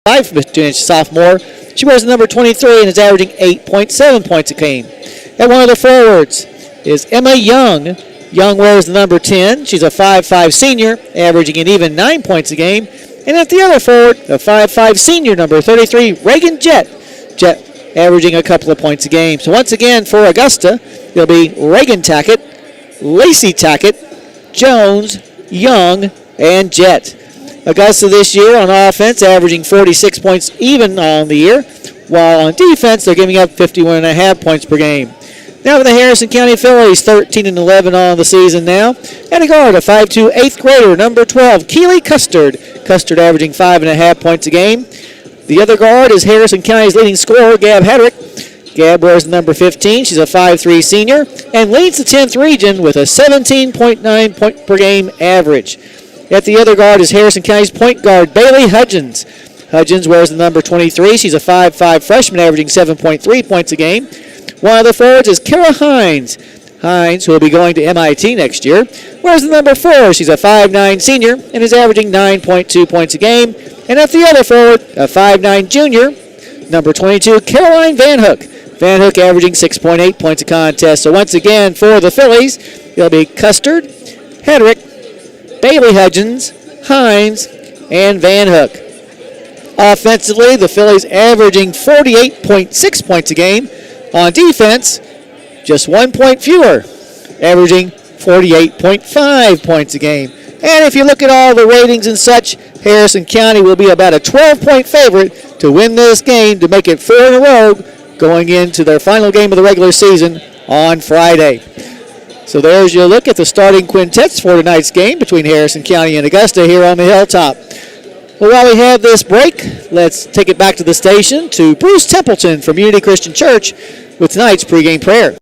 5'5" sophomore. She wears the number 23 and is averaging 8.7 points a game. At one of the forwards is Emma Young. Young wears the number 10. She's a 5'5" senior, averaging an even 9 points a game. And at the other forward, a 5'5" senior, number 33, Reagan Jett. Jett averaging a couple of points a game. So once again for Augusta, it'll be Reagan Tackett, Lacey Tackett, Jones, Young, and Jett. Augusta this year on offense averaging 46 points even on the year, while on defense they're giving up 51.5 points per game. Now for the Harrison County Phillies, 13-11 on the season now. At a guard, a 5'2" 8th grader, number 12, Keely Custard. Custard averaging 5.5 points a game. The other guard is Harrison County's leading scorer, Gab Hedrick. Gab wears number 15. She's a 5'3" senior and leads the 10th region with a 17.9 point per game average. At the other guard is Harrison County's point guard, Bailey Hudgens. Hudgens wears the number 23. She's a 5'5" freshman averaging 7.3 points a game. One of the forwards is Kara Hines. Hines, who will be going to MIT next year, wears the number 4. She's a 5'9" senior and is averaging 9.2 points a game. And at the other forward, a 5'9" junior, number 22, Caroline Van Hook. Van Hook averaging 6.8 points a contest. So once again for the Phillies, it'll be Custard, Hedrick, Bailey Hudgens, Hines, and Van Hook. Offensively, the Phillies averaging 48.6 points a game. On defense, just 1 point fewer, averaging 48.5 points a game. And if you look at all the ratings and such, Harrison County will be about a 12-point favorite to win this game to make it 4 in a row going into their final game of the regular season on Friday. So there's your look at the starting quintets for tonight's game between Harrison County and Augusta here on the Hilltop. Well, while we have this break, let's take it back to the station to Bruce Templeton from Unity Christian Church with tonight's pregame prayer.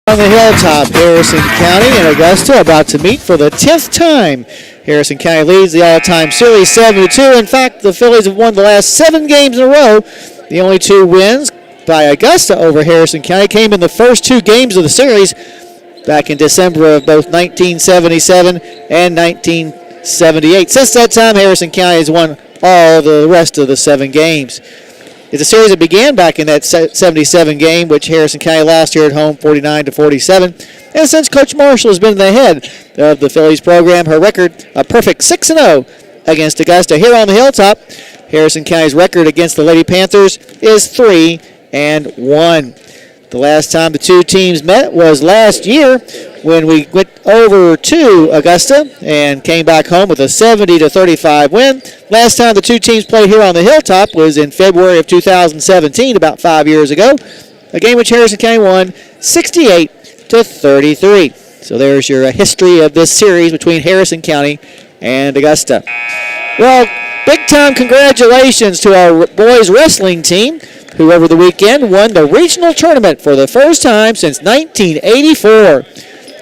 On the Hilltop, Harrison County and Augusta about to meet for the 10th time. Harrison County leads the all-time series 7-2. In fact, the Phillies have won the last 7 games in a row. The only 2 wins by Augusta over Harrison County came in the first 2 games of the series back in December of both 1977 and 1978. Since that time, Harrison County has won all the rest of the 7 games. It's a series that began back in that 77 game, which Harrison County lost here at home 49-47. And since Coach Marshall has been the head of the Phillies program, her record a perfect 6-0 against Augusta. Here on the Hilltop, Harrison County's record against the Lady Panthers is 3-1. The last time the 2 teams met was last year when we went over to Augusta and came back home with a 70-35 win. Last time the 2 teams played here on the Hilltop was in February of 2017, about 5 years ago, a game which Harrison County won 68-33. So there's your history of this series between Harrison County and Augusta. Well, big-time congratulations to our boys wrestling team, who over the weekend won the regional tournament for the first time since 1984.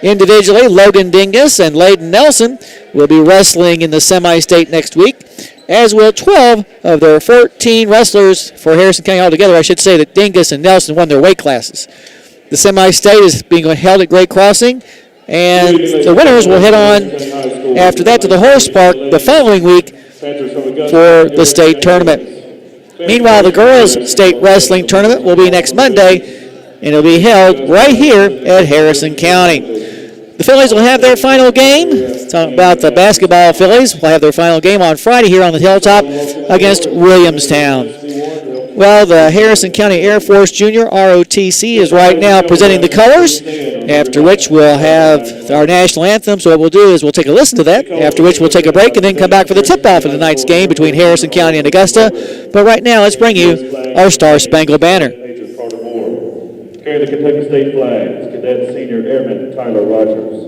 Individually, Logan Dingus and Layden Nelson will be wrestling in the semi-state next week, as will 12 of their 14 wrestlers for Harrison County altogether. I should say that Dingus and Nelson won their weight classes. The semi-state is being held at Great Crossing, and the winners will head on after that to the Horse Park the following week for the state tournament. Meanwhile, the girls' state wrestling tournament will be next Monday, and it'll be held right here at Harrison County. The The Phillies will have their final game. Talking about the basketball Phillies, will have their final game on Friday here on the Hilltop against Williamstown. Well, the Harrison County Air Force Junior ROTC is right now presenting the colors, after which we'll have our national anthem. So what we'll do is we'll take a listen to that, after which we'll take a break and then come back for the tip-off of tonight's game between Harrison County and Augusta. But right now, let's bring you our Star Spangled Banner. Carry the Kentucky State flag is Cadet Senior Airman Tyler Rogers,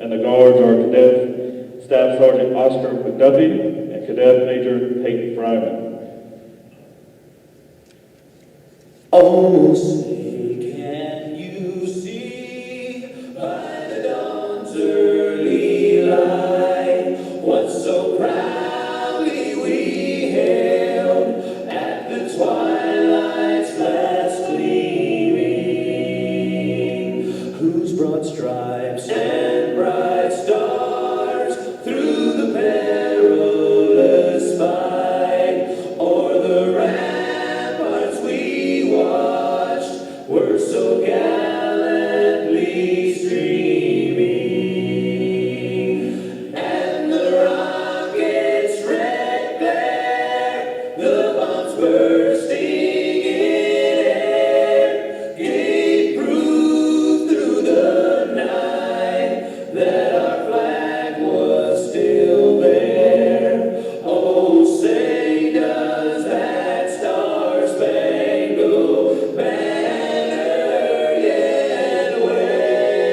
and the guards are Cadet Staff Sergeant Oscar McDuffie and Cadet Major Peyton Fryman. Oh, say can you see by the dawn's early light what so proudly we hailed at the twilight's last gleaming, whose broad stripes and bright stars through the perilous fight o'er the ramparts we watched were so gallantly streaming, and the rocket's red glare, the bombs bursting in air, gave proof through the night that our flag was still there. Oh, say does that star-spangled banner yet wave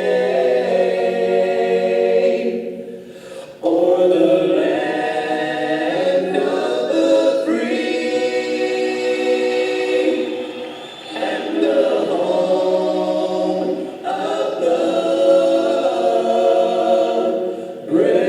o'er the land of the free and the home of the brave.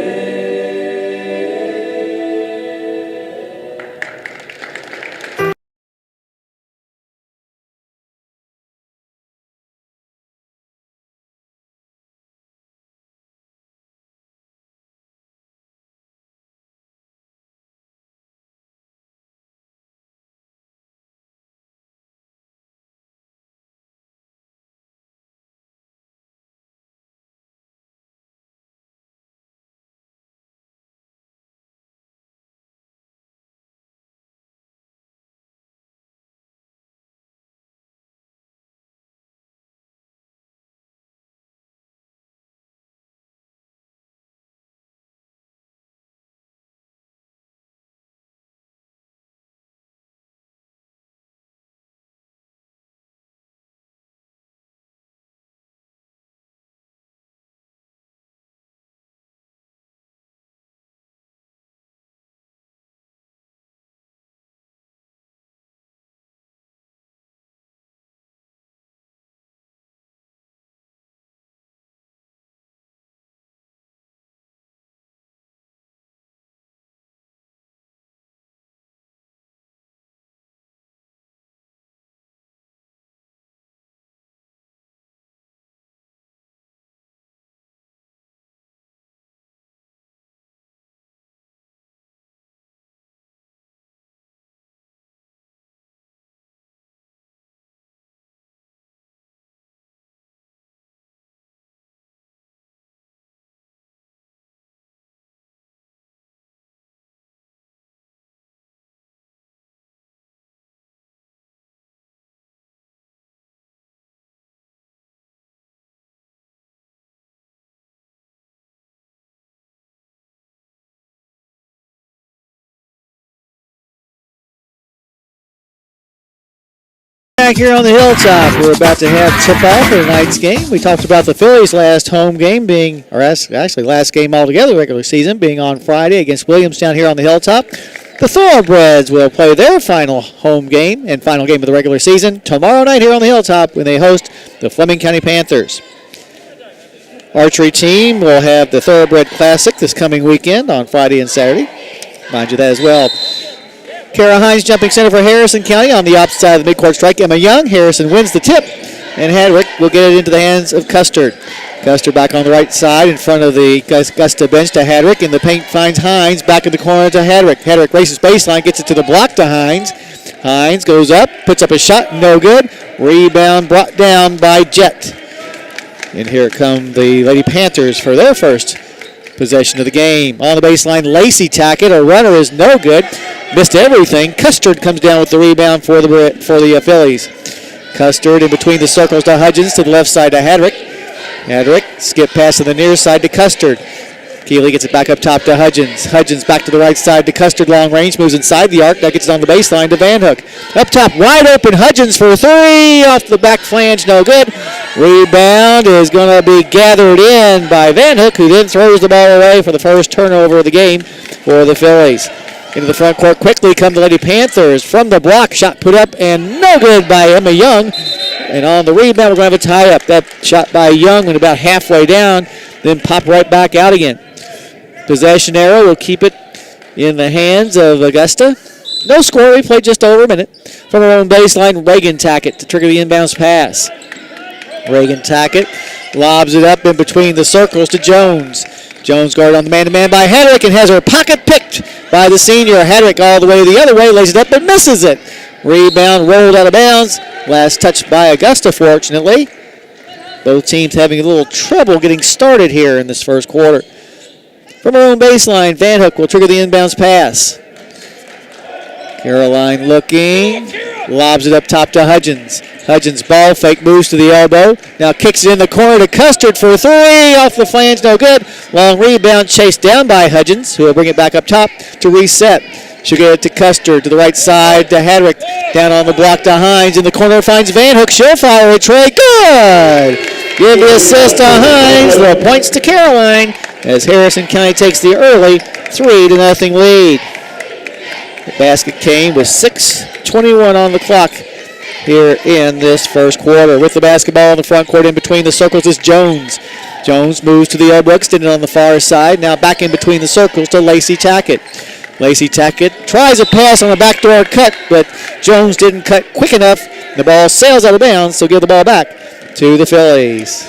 Back here on the Hilltop, we're about to have tip-off for tonight's game. We talked about the Phillies' last home game being, or actually last game altogether regular season, being on Friday against Williamstown here on the Hilltop. The Thoroughbreds will play their final home game and final game of the regular season tomorrow night here on the Hilltop when they host the Fleming County Panthers. Archery team will have the Thoroughbred Classic this coming weekend on Friday and Saturday. Mind you that as well. Kara Hines jumping center for Harrison County on the opposite side of the midcourt strike. Emma Young. Harrison wins the tip, and Hadrick will get it into the hands of Custard. Custard back on the right side in front of the Augusta bench to Hadrick. In the paint finds Hines back in the corner to Hadrick. Hadrick races baseline, gets it to the block to Hines. Hines goes up, puts up a shot, no good. Rebound brought down by Jett. And here come the Lady Panthers for their first possession of the game. On the baseline, Lacey Tackett. A runner is no good. Missed everything. Custard comes down with the rebound for the Phillies. Custard in between the circles to Hudgens, to the left side to Hadrick. Hadrick, skip pass to the near side to Custard. Keeley gets it back up top to Hudgens. Hudgens back to the right side to Custard, long range, moves inside the arc. Now gets it on the baseline to Van Hook. Up top, wide open, Hudgens for three. Off the back flange, no good. Rebound is going to be gathered in by Van Hook, who then throws the ball away for the first turnover of the game for the Phillies. Into the front court quickly come the Lady Panthers. From the block, shot put up and no good by Emma Young. And on the rebound, we're going to have a tie-up. That shot by Young went about halfway down, then popped right back out again. Possession arrow will keep it in the hands of Augusta. No score. We played just over a minute. From our own baseline, Reagan Tackett to trigger the inbounds pass. Reagan Tackett lobs it up in between the circles to Jones. Jones guarded on the man-to-man by Hedrick and has her pocket picked by the senior. Hedrick all the way the other way, lays it up but misses it. Rebound rolled out of bounds. Last touch by Augusta, fortunately. Both teams having a little trouble getting started here in this first quarter. From our own baseline, Van Hook will trigger the inbounds pass. Caroline looking, lobs it up top to Hudgens. Hudgens ball fake, moves to the elbow. Now kicks it in the corner to Custard for three. Off the flange, no good. Long rebound chased down by Hudgens, who will bring it back up top to reset. She'll get it to Custard, to the right side to Hadrick. Down on the block to Hines. In the corner finds Van Hook. She'll fire a tray. Good! Give the assist to Hines. The points to Caroline as Harrison County takes the early 3-0 lead. The basket came with 6:21 on the clock here in this first quarter. With the basketball in the front court in between the circles is Jones. Jones moves to the elbow, extended on the far side. Now back in between the circles to Lacey Tackett. Lacey Tackett tries a pass on a backdoor cut, but Jones didn't cut quick enough. The ball sails out of bounds, so give the ball back to the Phillies.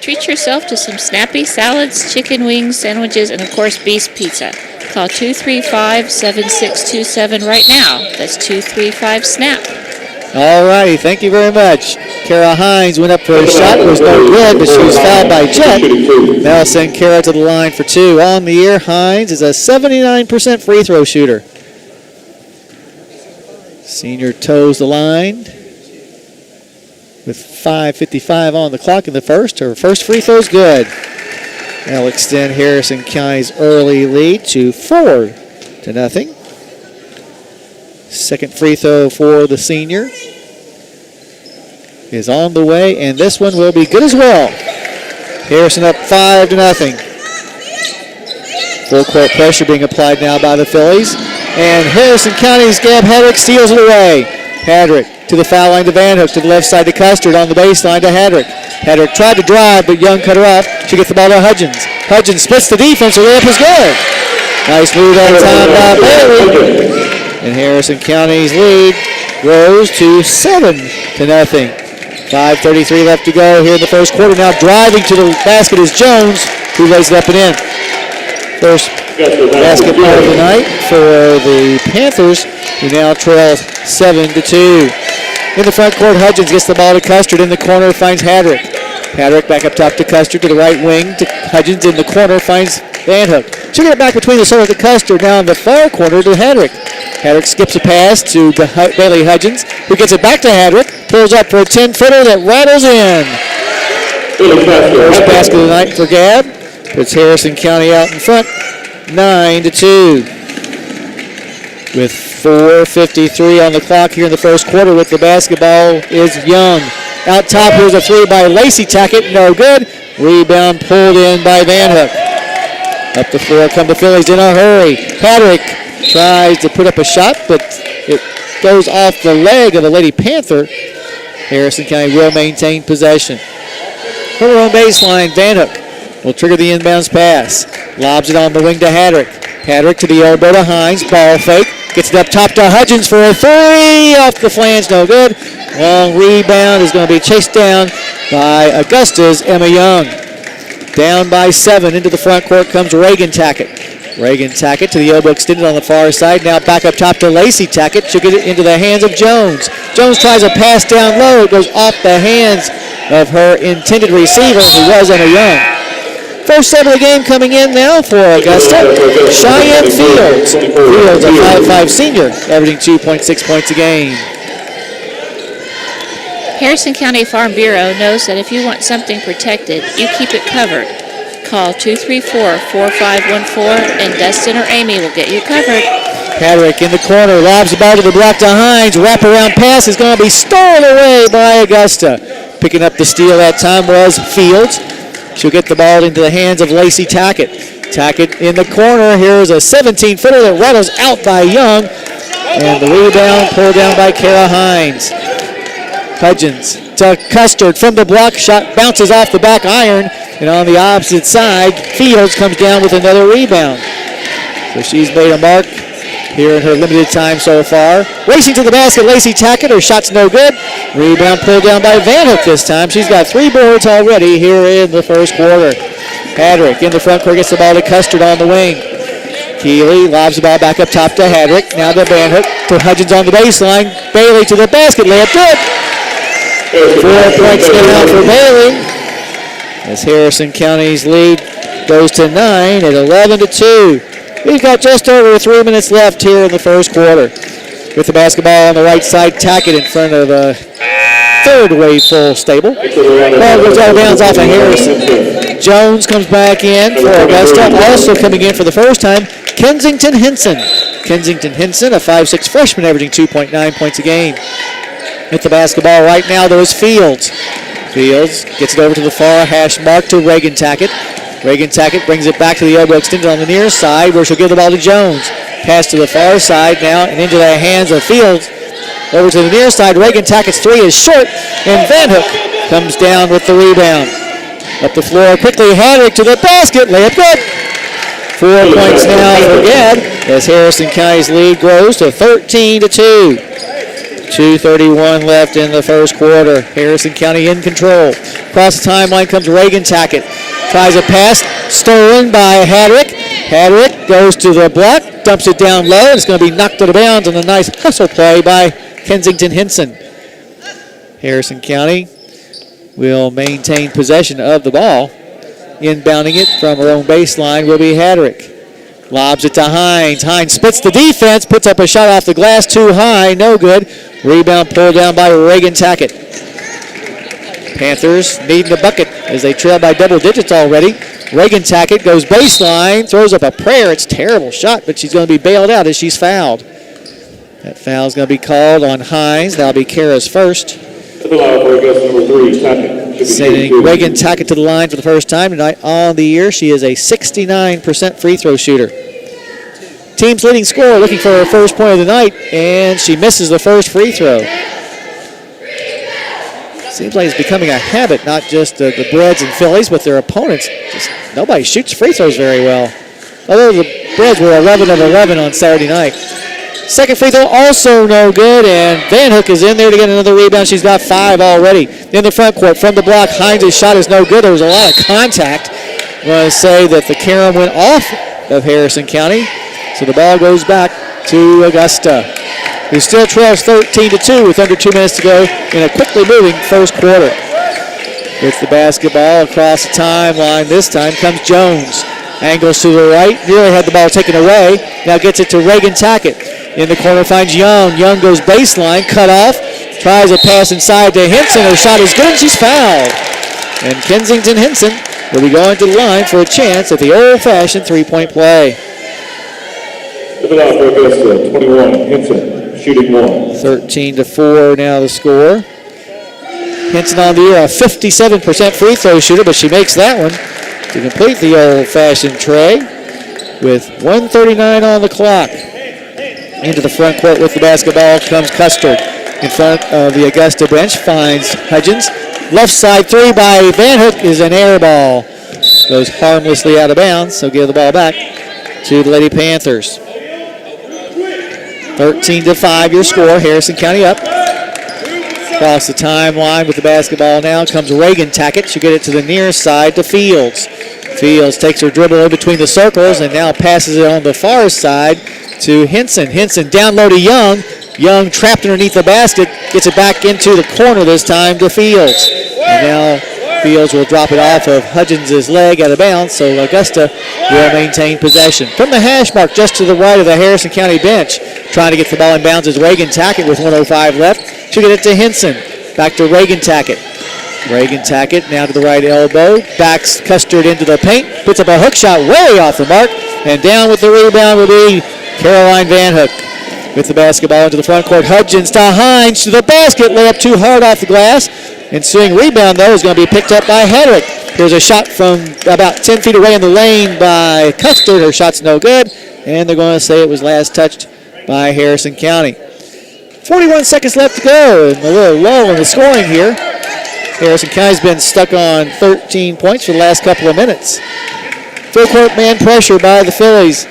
Treat yourself to some snappy salads, chicken wings, sandwiches, and of course, Beast Pizza. Call 235-7627 right now. That's 235-SNAP. All righty, thank you very much. Kara Hines went up for a shot, was no good, but she was fouled by Jet. That'll send Kara to the line for two. On the year, Hines is a 79% free throw shooter. Senior toes the line with 5:55 on the clock in the first. Her first free throw's good. That'll extend Harrison County's early lead to 4-0. Second free throw for the senior is on the way, and this one will be good as well. Harrison up 5-0. Full court pressure being applied now by the Phillies. And Harrison County's Gab Hadrick steals it away. Hadrick to the foul line to Van Hook, to the left side to Custard, on the baseline to Hadrick. Hadrick tried to drive, but Young cut her off. She gets the ball to Hudgens. Hudgens splits the defense, her layup is good. Nice move that time by Bailey. And Harrison County's lead grows to 7-0. 5:33 left to go here in the first quarter. Now driving to the basket is Jones, who lays it up and in. First basketball of the night for the Panthers, who now trail 7-2. In the front court, Hudgens gets the ball to Custard. In the corner, finds Hadrick. Hadrick back up top to Custard, to the right wing to Hudgens. In the corner, finds Van Hook. She'll get it back between the circles to Custard. Now in the far corner to Hadrick. Hadrick skips a pass to Bailey Hudgens, who gets it back to Hadrick. Pulls up for a 10-footer that rattles in. First basket of the night for Gab. Puts Harrison County out in front, 9-2. With 4:53 on the clock here in the first quarter. With the basketball is Young. Out top, here's a three by Lacey Tackett, no good. Rebound pulled in by Van Hook. Up the floor come the Phillies in a hurry. Hadrick tries to put up a shot, but it goes off the leg of the Lady Panther. Harrison County will maintain possession. From her own baseline, Van Hook will trigger the inbounds pass. Lobs it on the wing to Hadrick. Hadrick to the elbow to Hines. Ball fake. Gets it up top to Hudgens for a three. Off the flange, no good. Long rebound is going to be chased down by Augusta's Emma Young. Down by 7. Into the front court comes Reagan Tackett. Reagan Tackett to the elbow extended on the far side. Now back up top to Lacey Tackett. She'll get it into the hands of Jones. Jones tries a pass down low. It goes off the hands of her intended receiver, who was Emma Young. First set of the game coming in now for Augusta. Cheyenne Fields. Fields, a 5'5 senior, averaging 2.6 points a game. Harrison County Farm Bureau knows that if you want something protected, you keep it covered. Call 234-4514 and Dustin or Amy will get you covered. Hadrick in the corner, lobs the ball to the block to Hines. Wraparound pass is going to be stolen away by Augusta. Picking up the steal that time was Fields. She'll get the ball into the hands of Lacey Tackett. Tackett in the corner. Here's a 17-footer that rattles out by Young. And the rebound pulled down by Kara Hines. Hudgens to Custard from the block. Shot bounces off the back iron. And on the opposite side, Fields comes down with another rebound. So she's made a mark here in her limited time so far. Racing to the basket, Lacey Tackett. Her shot's no good. Rebound pulled down by Van Hook this time. She's got 3 boards already here in the first quarter. Hadrick in the front court gets the ball to Custard on the wing. Keeley lobs the ball back up top to Hadrick. Now to Van Hook to Hudgens on the baseline. Bailey to the basket. Layup good. 4 points now for Bailey. As Harrison County's lead goes to 9 at 11-2. We've got just over 3 minutes left here in the first quarter. With the basketball on the right side, Tackett in front of the third wave full stable. Ball goes out of bounds off of Harrison. Jones comes back in for Augusta. Also coming in for the first time, Kensington Henson. Kensington Henson, a 5'6 freshman, averaging 2.9 points a game. With the basketball right now, there is Fields. Fields gets it over to the far hash mark to Reagan Tackett. Reagan Tackett brings it back to the elbow extended on the near side, where she'll give the ball to Jones. Pass to the far side now and into the hands of Fields. Over to the near side, Reagan Tackett's 3 is short, and Van Hook comes down with the rebound. Up the floor quickly, Hadrick to the basket, layup good. 4 points now for Gad as Harrison County's lead grows to 13-2. 2:31 left in the first quarter. Harrison County in control. Across the timeline comes Reagan Tackett. Tries a pass, stolen by Hadrick. Hadrick goes to the block, dumps it down low, and it's going to be knocked out of bounds on a nice hustle play by Kensington Henson. Harrison County will maintain possession of the ball. Inbounding it from her own baseline will be Hadrick. Lobs it to Hines. Hines splits the defense, puts up a shot off the glass too high, no good. Rebound pulled down by Reagan Tackett. Panthers needing a bucket as they trail by double digits already. Reagan Tackett goes baseline, throws up a prayer. It's a terrible shot, but she's going to be bailed out as she's fouled. That foul's going to be called on Hines. That'll be Kara's first. Sending Reagan Tackett to the line for the first time tonight on the year. She is a 69% free throw shooter. Team's leading scorer looking for her first point of the night, and she misses the first free throw. Seems like it's becoming a habit, not just the Breads and Phillies, but their opponents. Just nobody shoots free throws very well. Although the Breads were 11 of 11 on Saturday night. Second free throw also no good, and Van Hook is in there to get another rebound. She's got 5 already. In the front court, from the block, Hines' shot is no good. There was a lot of contact. I want to say that the carom went off of Harrison County. So the ball goes back to Augusta, who still trails 13-2 with under 2 minutes to go in a quickly moving first quarter. With the basketball across the timeline, this time comes Jones. Angles to the right, nearly had the ball taken away. Now gets it to Reagan Tackett. In the corner finds Young. Young goes baseline, cut off. Tries a pass inside to Henson. Her shot is good and she's fouled. And Kensington Henson will be going to the line for a chance at the old-fashioned three-point play. 21, Henson, shooting 1. 13-4 now the score. Henson on the year, a 57% free throw shooter, but she makes that one to complete the old-fashioned tray with 1:39 on the clock. Into the front court with the basketball comes Custard. In front of the Augusta bench finds Hudgens. Left side 3 by Van Hook is an air ball. Goes harmlessly out of bounds, so give the ball back to the Lady Panthers. 13-5 your score. Harrison County up. Across the timeline with the basketball now comes Reagan Tackett. She'll get it to the near side to Fields. Fields takes her dribble in between the circles and now passes it on the far side to Henson. Henson down low to Young. Young trapped underneath the basket, gets it back into the corner this time to Fields. And now Fields will drop it off of Hudgens' leg out of bounds, so Augusta will maintain possession. From the hash mark just to the right of the Harrison County bench, trying to get the ball in bounds is Reagan Tackett with 1:05 left. She'll get it to Henson. Back to Reagan Tackett. Reagan Tackett now to the right elbow. Backs Custard into the paint. Puts up a hook shot way off the mark. And down with the rebound will be Caroline Van Hook. With the basketball into the front court. Hudgens to Hines to the basket. Layup too hard off the glass. Ensuing rebound, though, is going to be picked up by Hedrick. There's a shot from about 10 feet away in the lane by Custard. Her shot's no good. And they're going to say it was last touched by Harrison County. 41 seconds left to go. And a little lull in the scoring here. Harrison County's been stuck on 13 points for the last couple of minutes. Full court man pressure by the Phillies.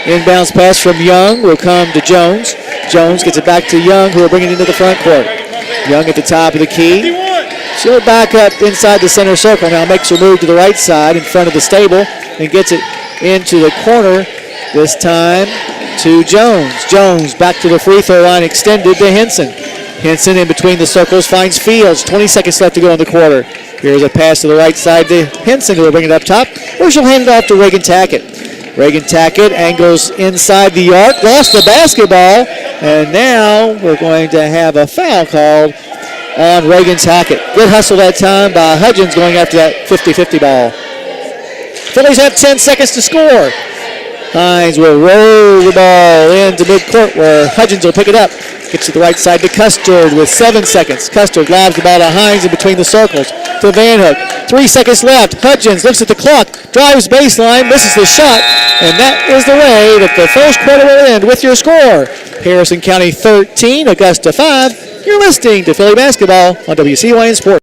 Inbounds pass from Young will come to Jones. Jones gets it back to Young, who will bring it into the front court. Young at the top of the key. She'll back up inside the center circle. Now makes her move to the right side in front of the stable and gets it into the corner. This time to Jones. Jones back to the free throw line, extended to Henson. Henson in between the circles finds Fields. 20 seconds left to go in the quarter. Here's a pass to the right side to Henson, who will bring it up top, or she'll hand it off to Reagan Tackett. Reagan Tackett angles inside the arc, lost the basketball, and now we're going to have a foul called on Reagan Tackett. Good hustle that time by Hudgens going after that 50-50 ball. Phillies have 10 seconds to score. Hines will roll the ball into midcourt where Hudgens will pick it up. Gets to the right side to Custard with 7 seconds. Custard lobs the ball to Hines in between the circles to Van Hook. 3 seconds left. Hudgens looks at the clock, drives baseline, misses the shot, and that is the way that the first quarter will end with your score. Harrison County 13, Augusta 5. You're listening to Philly Basketball on WCYN Sports.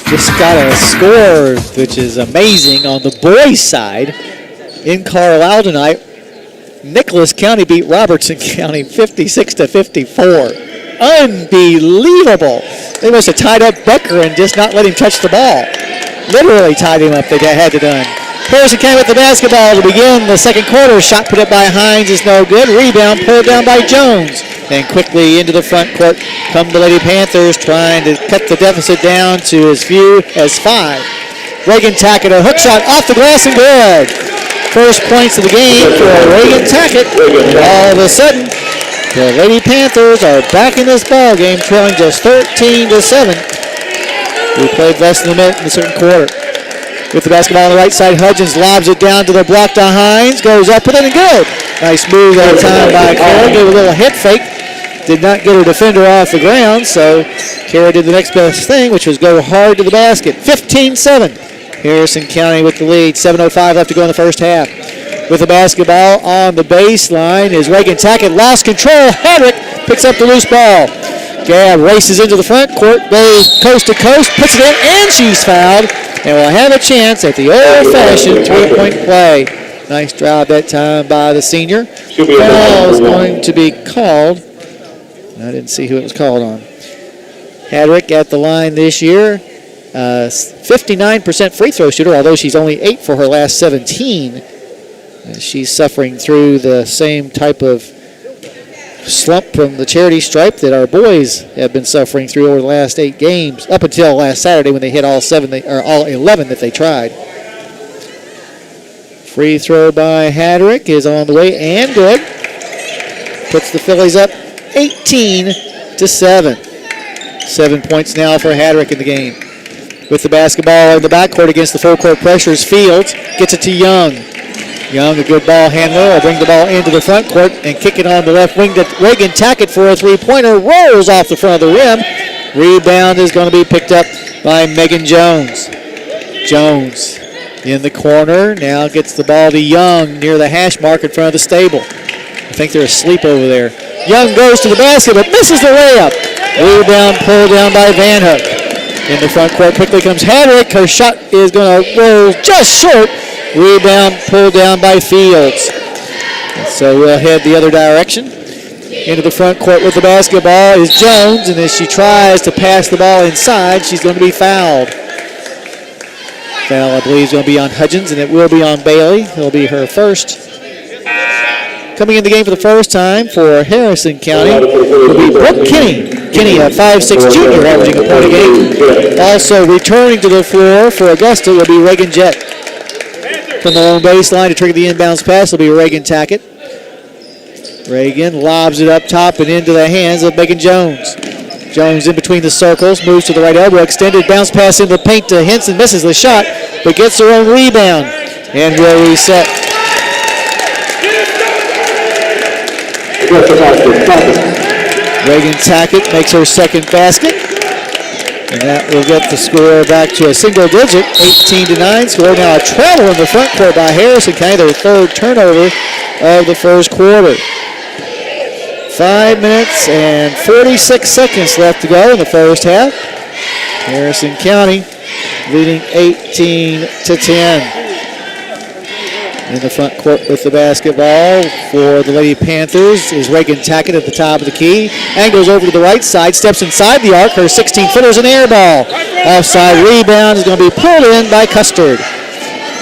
Just got a score which is amazing on the boys' side in Carlisle tonight. Nicholas County beat Robertson County 56-54. Unbelievable. They must have tied up Bucker and just not let him touch the ball. Literally tied him up. They had to done. Harrison County with the basketball to begin the second quarter. Shot put up by Hines is no good. Rebound pulled down by Jones. And quickly into the front court come the Lady Panthers, trying to cut the deficit down to as few as 5. Reagan Tackett, a hook shot off the glass and good. First points of the game for Reagan Tackett. All of a sudden, the Lady Panthers are back in this ball game, trailing just 13-7. We played less than a minute in the second quarter. With the basketball on the right side, Hudgens lobs it down to the block to Hines, goes up with it and good. Nice move that time by Kara, gave a little head fake. Did not get her defender off the ground, so Kara did the next best thing, which was go hard to the basket. 15-7. Harrison County with the lead. 7:05 left to go in the first half. With the basketball on the baseline is Reagan Tackett. Lost control. Hedrick picks up the loose ball. Gab races into the front court, goes coast to coast, puts it in, and she's fouled. And will have a chance at the old-fashioned three-point play. Nice drive that time by the senior. Foul is going to be called. I didn't see who it was called on. Hedrick at the line this year. 59% free throw shooter, although she's only 8 for her last 17. She's suffering through the same type of slump from the charity stripe that our boys have been suffering through over the last 8 games, up until last Saturday when they hit all 11 that they tried. Free throw by Hadrick is on the way and good. Puts the Phillies up 18-7. 7 points now for Hadrick in the game. With the basketball in the backcourt against the full court pressures, Fields gets it to Young. Young, a good ball handler, will bring the ball into the front court and kick it on the left wing to Reagan Tackett for a three-pointer. Rolls off the front of the rim. Rebound is going to be picked up by Megan Jones. Jones in the corner, now gets the ball to Young near the hash mark in front of the stable. I think they're asleep over there. Young goes to the basket but misses the layup. Rebound pulled down by Van Hook. In the front court quickly comes Hadrick. Her shot is going to roll just short. Rebound pulled down by Fields. And so we'll head the other direction. Into the front court with the basketball is Jones, and as she tries to pass the ball inside, she's going to be fouled. Foul, I believe, is going to be on Hudgens, and it will be on Bailey. It'll be her first. Coming in the game for the first time for Harrison County will be Brooke Kinney. Kinney, a 5'6" junior, averaging a point a game. Also returning to the floor for Augusta will be Reagan Jett. From the lone baseline to trigger the inbounds pass will be Reagan Tackett. Reagan lobs it up top and into the hands of Megan Jones. Jones in between the circles, moves to the right elbow, extended bounce pass in the paint to Henson, misses the shot, but gets her own rebound and will reset. Reagan Tackett makes her second basket, and that will get the score back to a single digit, 18-9 score. Now a travel in the front court by Harrison County, their third turnover of the first quarter. 5 minutes and 46 seconds left to go in the first half. Harrison County leading 18-10. In the front court with the basketball for the Lady Panthers is Reagan Tackett at the top of the key. Angles over to the right side, steps inside the arc. Her 16-footer's an air ball. Offside rebound is going to be pulled in by Custard.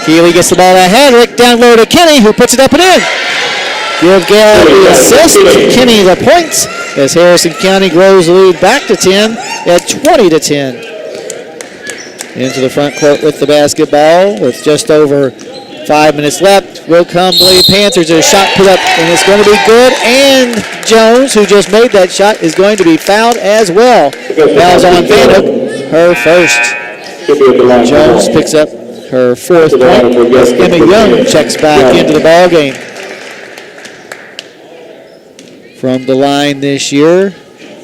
Keeley gets the ball to Hadrick, down low to Kinney, who puts it up and in. Give Gab the assist, Kinney the points, as Harrison County grows the lead back to 10 at 20-10. Into the front court with the basketball with just over 5 minutes left. Will come the Lady Panthers. There's a shot put up, and it's going to be good. And Jones, who just made that shot, is going to be fouled as well. Foul's on Van Hook, her first. Jones picks up her fourth point. Emma Young checks back into the ball game. From the line this year,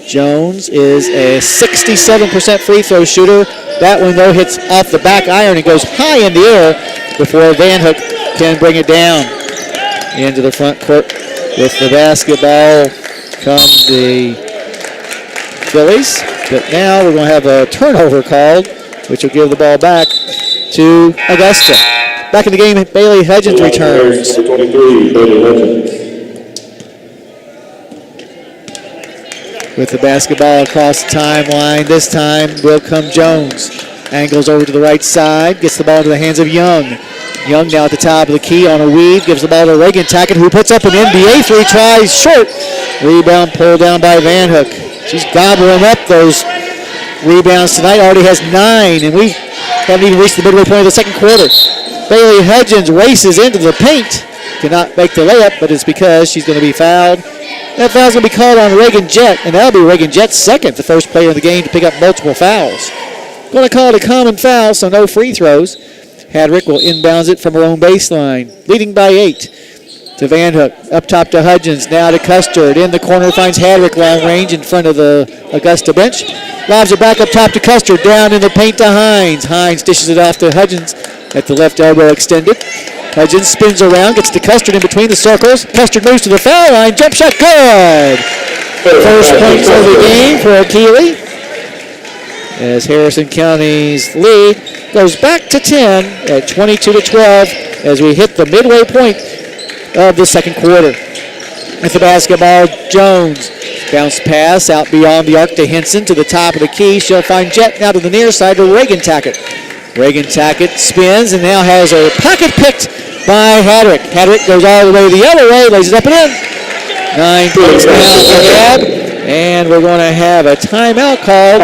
Jones is a 67% free throw shooter. That one, though, hits off the back iron and goes high in the air before Van Hook can bring it down. Into the front court with the basketball come the Phillies. But now we're going to have a turnover called, which will give the ball back to Augusta. Back in the game, Bailey Hudgens returns. 23, Bailey Hudgens. With the basketball across the timeline, this time will come Jones. Angles over to the right side, gets the ball into the hands of Young. Young now at the top of the key on a weave, gives the ball to Reagan Tackett, who puts up an NBA three, tries short. Rebound pulled down by Van Hook. She's gobbling up those rebounds tonight, already has 9, and we haven't even reached the midway point of the second quarter. Bailey Hudgens races into the paint, cannot make the layup, but it's because she's going to be fouled. That foul's going to be called on Reagan Jett, and that'll be Reagan Jett's second, the first player in the game to pick up multiple fouls. Going to call it a common foul, so no free throws. Hadrick will inbounds it from her own baseline, leading by 8 to Van Hook. Up top to Hudgens, now to Custard. In the corner, finds Hadrick long range in front of the Augusta bench. Lobs it back up top to Custard, down in the paint to Hines. Hines dishes it off to Hudgens at the left elbow extended. Hudgens spins around, gets to Custard in between the circles. Custard moves to the foul line, jump shot good! First points of the game for Keeley, as Harrison County's lead goes back to 10 at 22-12 as we hit the midway point of the second quarter. With the basketball, Jones. Bounce pass out beyond the arc to Henson to the top of the key. She'll find Jett now to the near side to Reagan Tackett. Reagan Tackett spins and now has a pocket picked by Hadrick. Hadrick goes all the way the other way, lays it up and in. 9 points now for Gab. And we're going to have a timeout called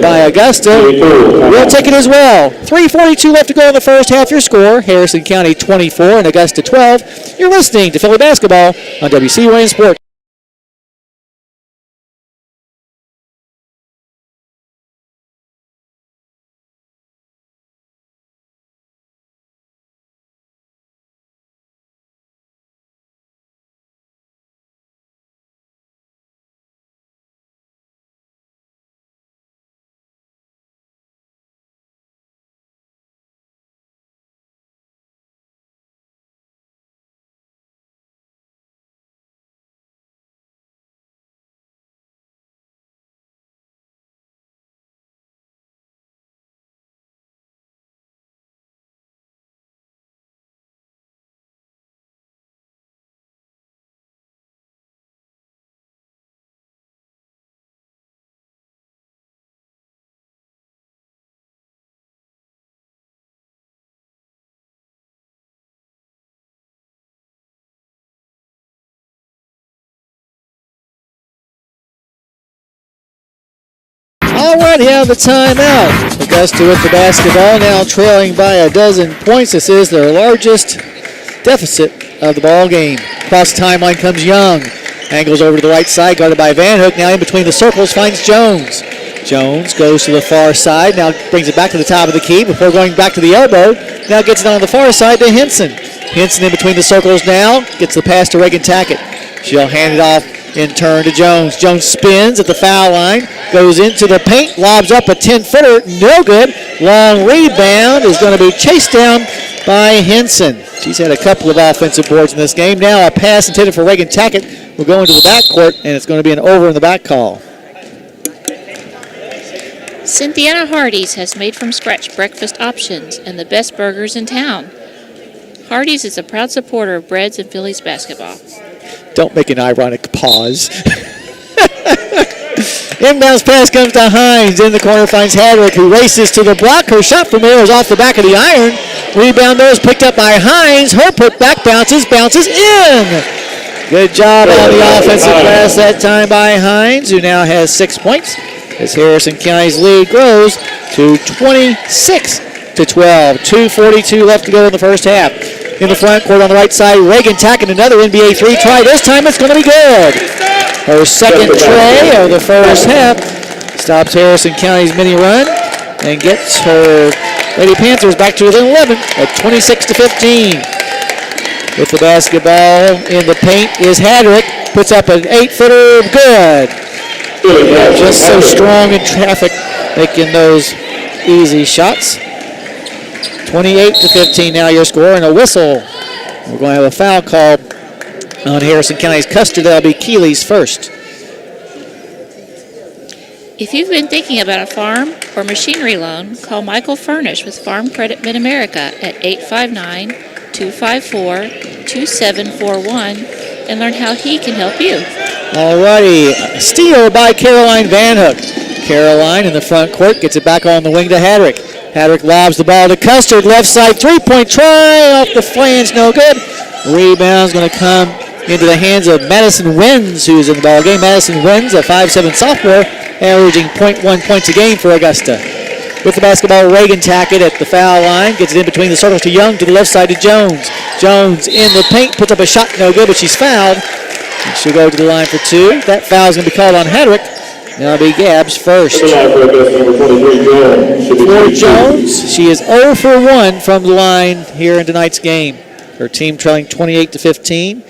by Augusta. We'll take it as well. 3:42 left to go in the first half. Your score, Harrison County 24 and Augusta 12. You're listening to Philly Basketball on WCUN Sports. Alrighty, out of the timeout. Augusta with the basketball, now trailing by a dozen points. This is their largest deficit of the ball game. Across the timeline comes Young. Angles over to the right side, guarded by Van Hook. Now in between the circles finds Jones. Jones goes to the far side, now brings it back to the top of the key before going back to the elbow. Now gets it on the far side to Henson. Henson in between the circles now, gets the pass to Reagan Tackett. She'll hand it off in turn to Jones. Jones spins at the foul line, goes into the paint, lobs up a 10-footer, no good. Long rebound is going to be chased down by Henson. She's had a couple of offensive boards in this game. Now a pass intended for Reagan Tackett will go into the backcourt, and it's going to be an over in the back call. Cynthiana Hardee's has made from scratch breakfast options and the best burgers in town. Hardee's is a proud supporter of Breads and Phillies basketball. Don't make an ironic pause. Inbounds pass comes to Hines. In the corner finds Hadrick, who races to the block. Her shot from there is off the back of the iron. Rebound there is picked up by Hines. Her put back bounces in. Good job on the offensive glass that time by Hines, who now has 6 points, as Harrison County's lead grows to 26-12. 2:42 left to go in the first half. In the front court on the right side, Reagan Tackett, another NBA three try. This time it's going to be good. Her second tray of the first half stops Harrison County's mini run and gets her Lady Panthers back to within 11 at 26-15. With the basketball in the paint is Hadrick. Puts up an 8-footer, good. Yeah, just so strong in traffic, making those easy shots. 28-15 now your score, and a whistle. We're going to have a foul call on Harrison County's Custer. That'll be Keeley's first. If you've been thinking about a farm or machinery loan, call Michael Furnish with Farm Credit Mid-America at 859-254-2741 and learn how he can help you. Alrighty, steal by Caroline Van Hook. Caroline in the front court gets it back on the wing to Hadrick. Hadrick lobs the ball to Custard, left side three-point try, off the flange, no good. Rebound's going to come into the hands of Madison Wins, who's in the ball game. Madison Wins, a 5'7" sophomore, averaging 0.1 points a game for Augusta. With the basketball, Reagan Tackett at the foul line, gets it in between the circles to Young, to the left side to Jones. Jones in the paint, puts up a shot, no good, but she's fouled. And she'll go to the line for two. That foul's going to be called on Hadrick. Now it'll be Gab's first. For Jones, she is 0 for 1 from the line here in tonight's game. Her team trailing 28-15.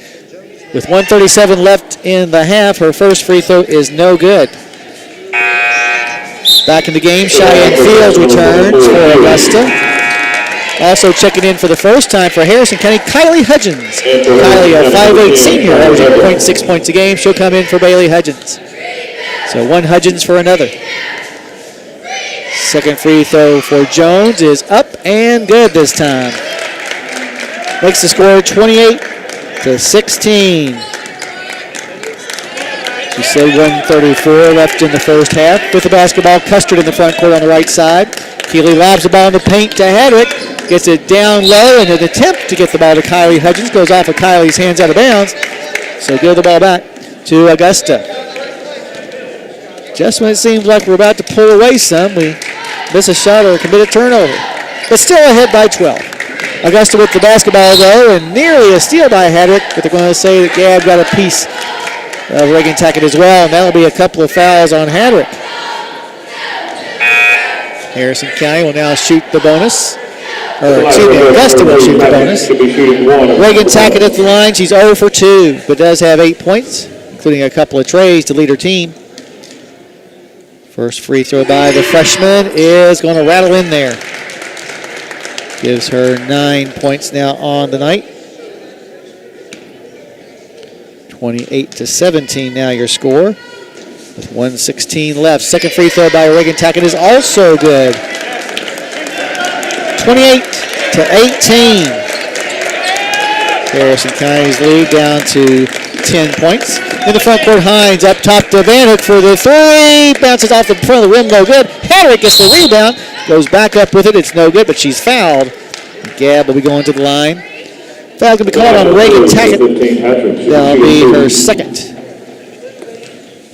With 1:37 left in the half, her first free throw is no good. Back in the game, Cheyenne Fields returns for Augusta. Also checking in for the first time for Harrison County, Kylie Hudgens. Kylie, a 5'8" senior, averaging 0.6 points a game. She'll come in for Bailey Hudgens. So one Hudgens for another. Second free throw for Jones is up and good this time. Makes the score 28-16. We said 1:34 left in the first half. With the basketball, Custard in the front court on the right side. Keeley lobs the ball in the paint to Hadrick. Gets it down low in an attempt to get the ball to Kylie Hudgens. Goes off of Kylie's hands out of bounds. So give the ball back to Augusta. Just when it seems like we're about to pull away some, we miss a shot or commit a turnover. But still ahead by 12. Augusta with the basketball, though, and nearly a steal by Hadrick, but they're going to say that Gabb got a piece of Reagan Tackett as well, and that'll be a couple of fouls on Hadrick. Harrison County will now shoot the bonus. Or, excuse me, Augusta will shoot the bonus. Reagan Tackett at the line. She's 0 for 2, but does have 8 points, including a couple of trays to lead her team. First free throw by the freshman is going to rattle in there. Gives her 9 points now on the night. 28-17 now your score. With 1:16 left. Second free throw by Reagan Tackett is also good. 28-18. Harrison County's lead down to 10 points. In the front court, Hines up top to Van Hook for the three. Bounces off the front of the rim, no good. Hadrick gets the rebound. Goes back up with it. It's no good, but she's fouled. Gabb will be going to the line. Foul can be called on Reagan Tackett. That'll be her second.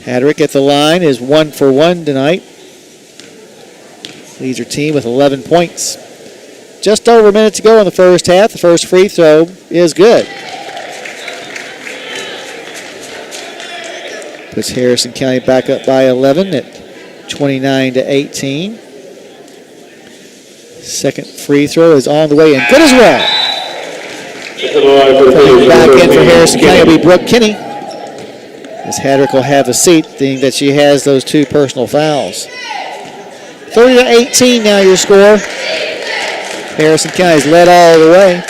Hadrick at the line is 1 for 1 tonight. Leads her team with 11 points. Just over a minute to go in the first half. The first free throw is good. Puts Harrison County back up by 11 at 29-18. Second free throw is on the way and good as well. Coming back in for Harrison County will be Brooke Kinney. As Hadrick will have a seat, thinking that she has those 2 personal fouls. 30-18 now your score. Harrison County's led all the way.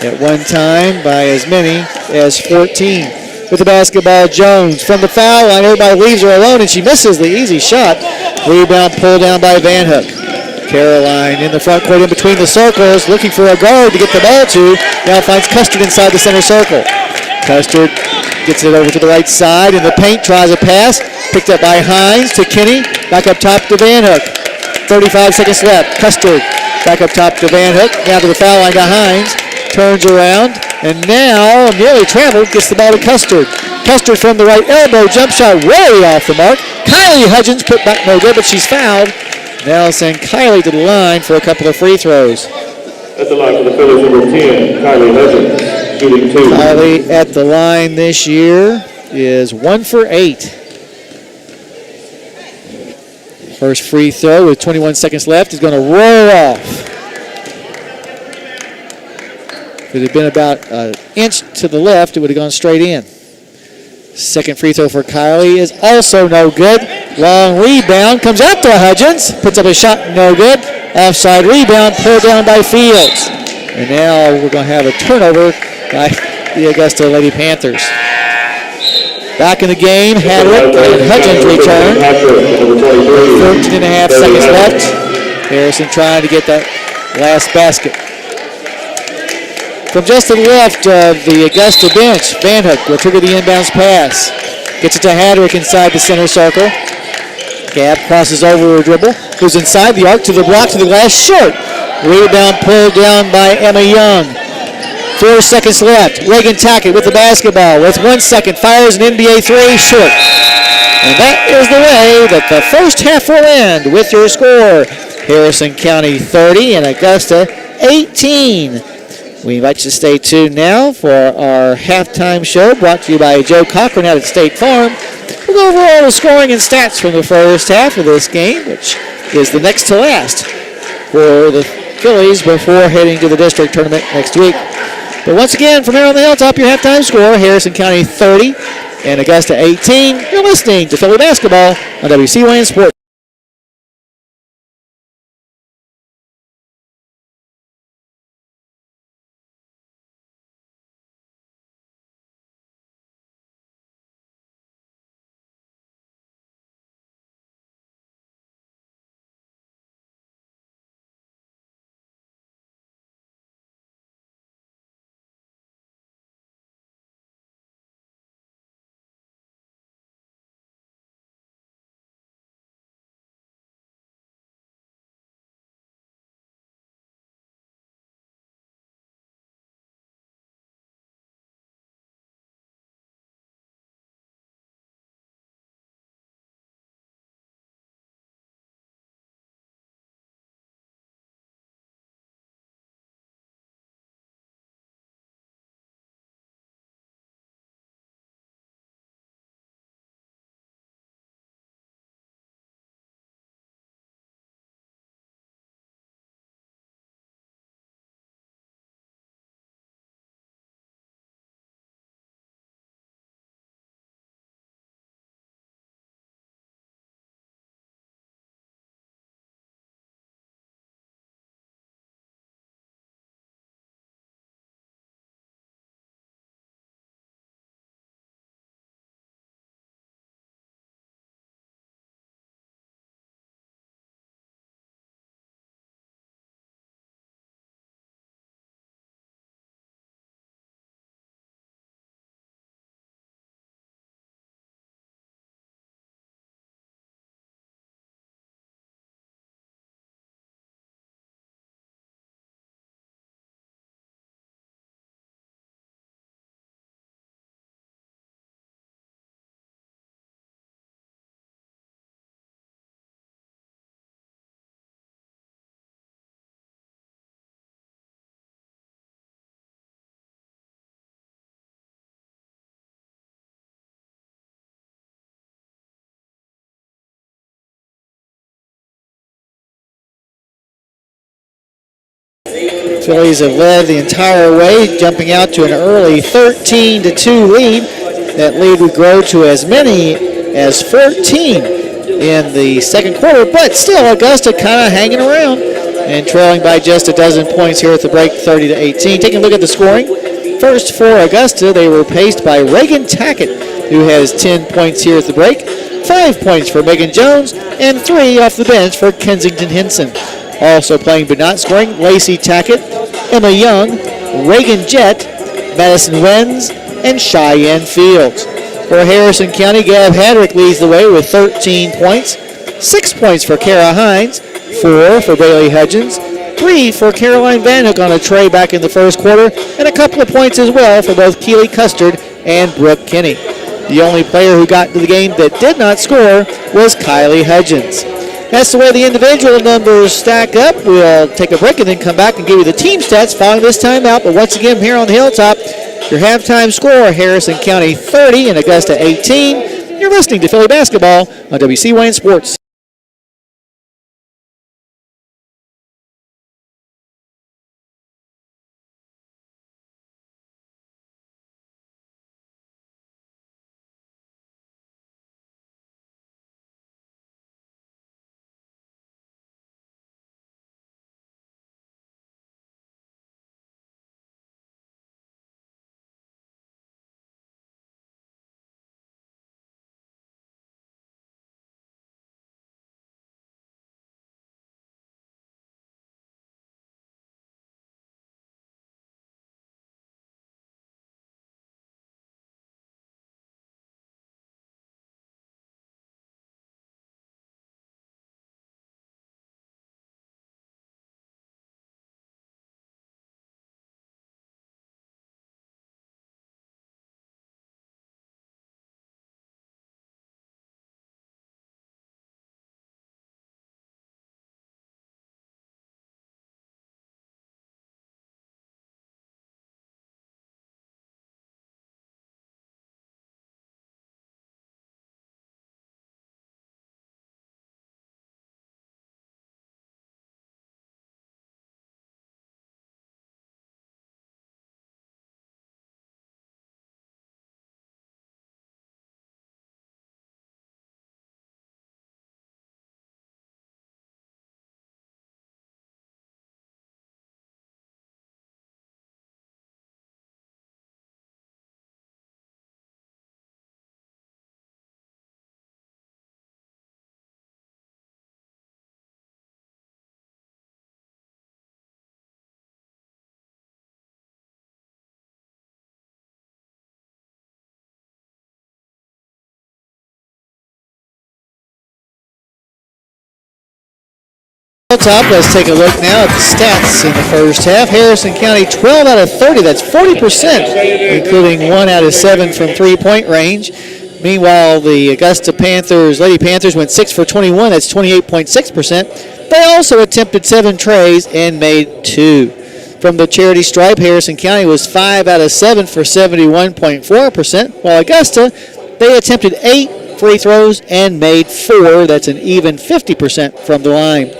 At one time by as many as 14. With the basketball, Jones from the foul line. Everybody leaves her alone, and she misses the easy shot. Rebound pulled down by Van Hook. Caroline in the front court in between the circles, looking for a guard to get the ball to. Now finds Custard inside the center circle. Custard gets it over to the right side in the paint, tries a pass. Picked up by Hines to Kinney. Back up top to Van Hook. 35 seconds left. Custard back up top to Van Hook. Now to the foul line to Hines. Turns around, and now nearly traveled, gets the ball to Custard. Custard from the right elbow, jump shot way off the mark. Kylie Hudgens put back no good, but she's fouled. Now send Kylie to the line for a couple of free throws. At the line for the Phillies, number 10, Kylie Hudgens, shooting 2. Kylie at the line this year is 1 for 8. First free throw with 21 seconds left is going to roll off. If it had been about an inch to the left, it would have gone straight in. Second free throw for Kylie is also no good. Long rebound, comes out to Hudgens, puts up a shot, no good. Offside rebound, pulled down by Fields. And now we're going to have a turnover by the Augusta Lady Panthers. Back in the game, Hadrick and Hudgens return. 13 and a half seconds left. Harrison trying to get that last basket. From just to the left of the Augusta bench, Van Hook will trigger the inbounds pass. Gets it to Hadrick inside the center circle. Gabb crosses over her dribble. Goes inside the arc to the block, to the glass, short. Rebound pulled down by Emma Young. 4 seconds left. Reagan Tackett with the basketball. With 1 second, fires an NBA three, short. And that is the way that the first half will end with your score. Harrison County 30 and Augusta 18. We invite you to stay tuned now for our halftime show brought to you by Joe Cochran out at State Farm. We'll go over all the scoring and stats from the first half of this game, which is the next to last for the Phillies before heading to the district tournament next week. But once again, from here on the hilltop, your halftime score, Harrison County 30 and Augusta 18. You're listening to Philly Basketball on WCYN Sports. Phillies have led the entire way, jumping out to an early 13-2 lead. That lead would grow to as many as 14 in the second quarter, but still Augusta kind of hanging around and trailing by just a dozen points here at the break, 30-18. Taking a look at the scoring. First for Augusta, they were paced by Reagan Tackett, who has 10 points here at the break, 5 points for Megan Jones, and 3 off the bench for Kensington Henson. Also playing but not scoring, Lacey Tackett, Emma Young, Reagan Jett, Madison Wenz, and Cheyenne Fields. For Harrison County, Gab Hadrick leads the way with 13 points, 6 points for Kara Hines, 4 for Bailey Hudgens, 3 for Caroline Vanhook on a tray back in the first quarter, and a couple of points as well for both Keely Custard and Brooke Kinney. The only player who got into the game that did not score was Kylie Hudgens. That's the way the individual numbers stack up. We'll take a break and then come back and give you the team stats following this timeout. But once again, here on the Hilltop, your halftime score, Harrison County 30 and Augusta 18. You're listening to Philly Basketball on WCYN Sports. Top, let's take a look now at the stats in the first half. Harrison County 12 out of 30, that's 40%, including 1 out of 7 from three-point range. Meanwhile, the Augusta Panthers, Lady Panthers, went 6 for 21, that's 28.6%. They also attempted 7 trays and made 2. From the charity stripe, Harrison County was 5 out of 7 for 71.4%, while Augusta, they attempted 8 free throws and made 4. That's an even 50% from the line.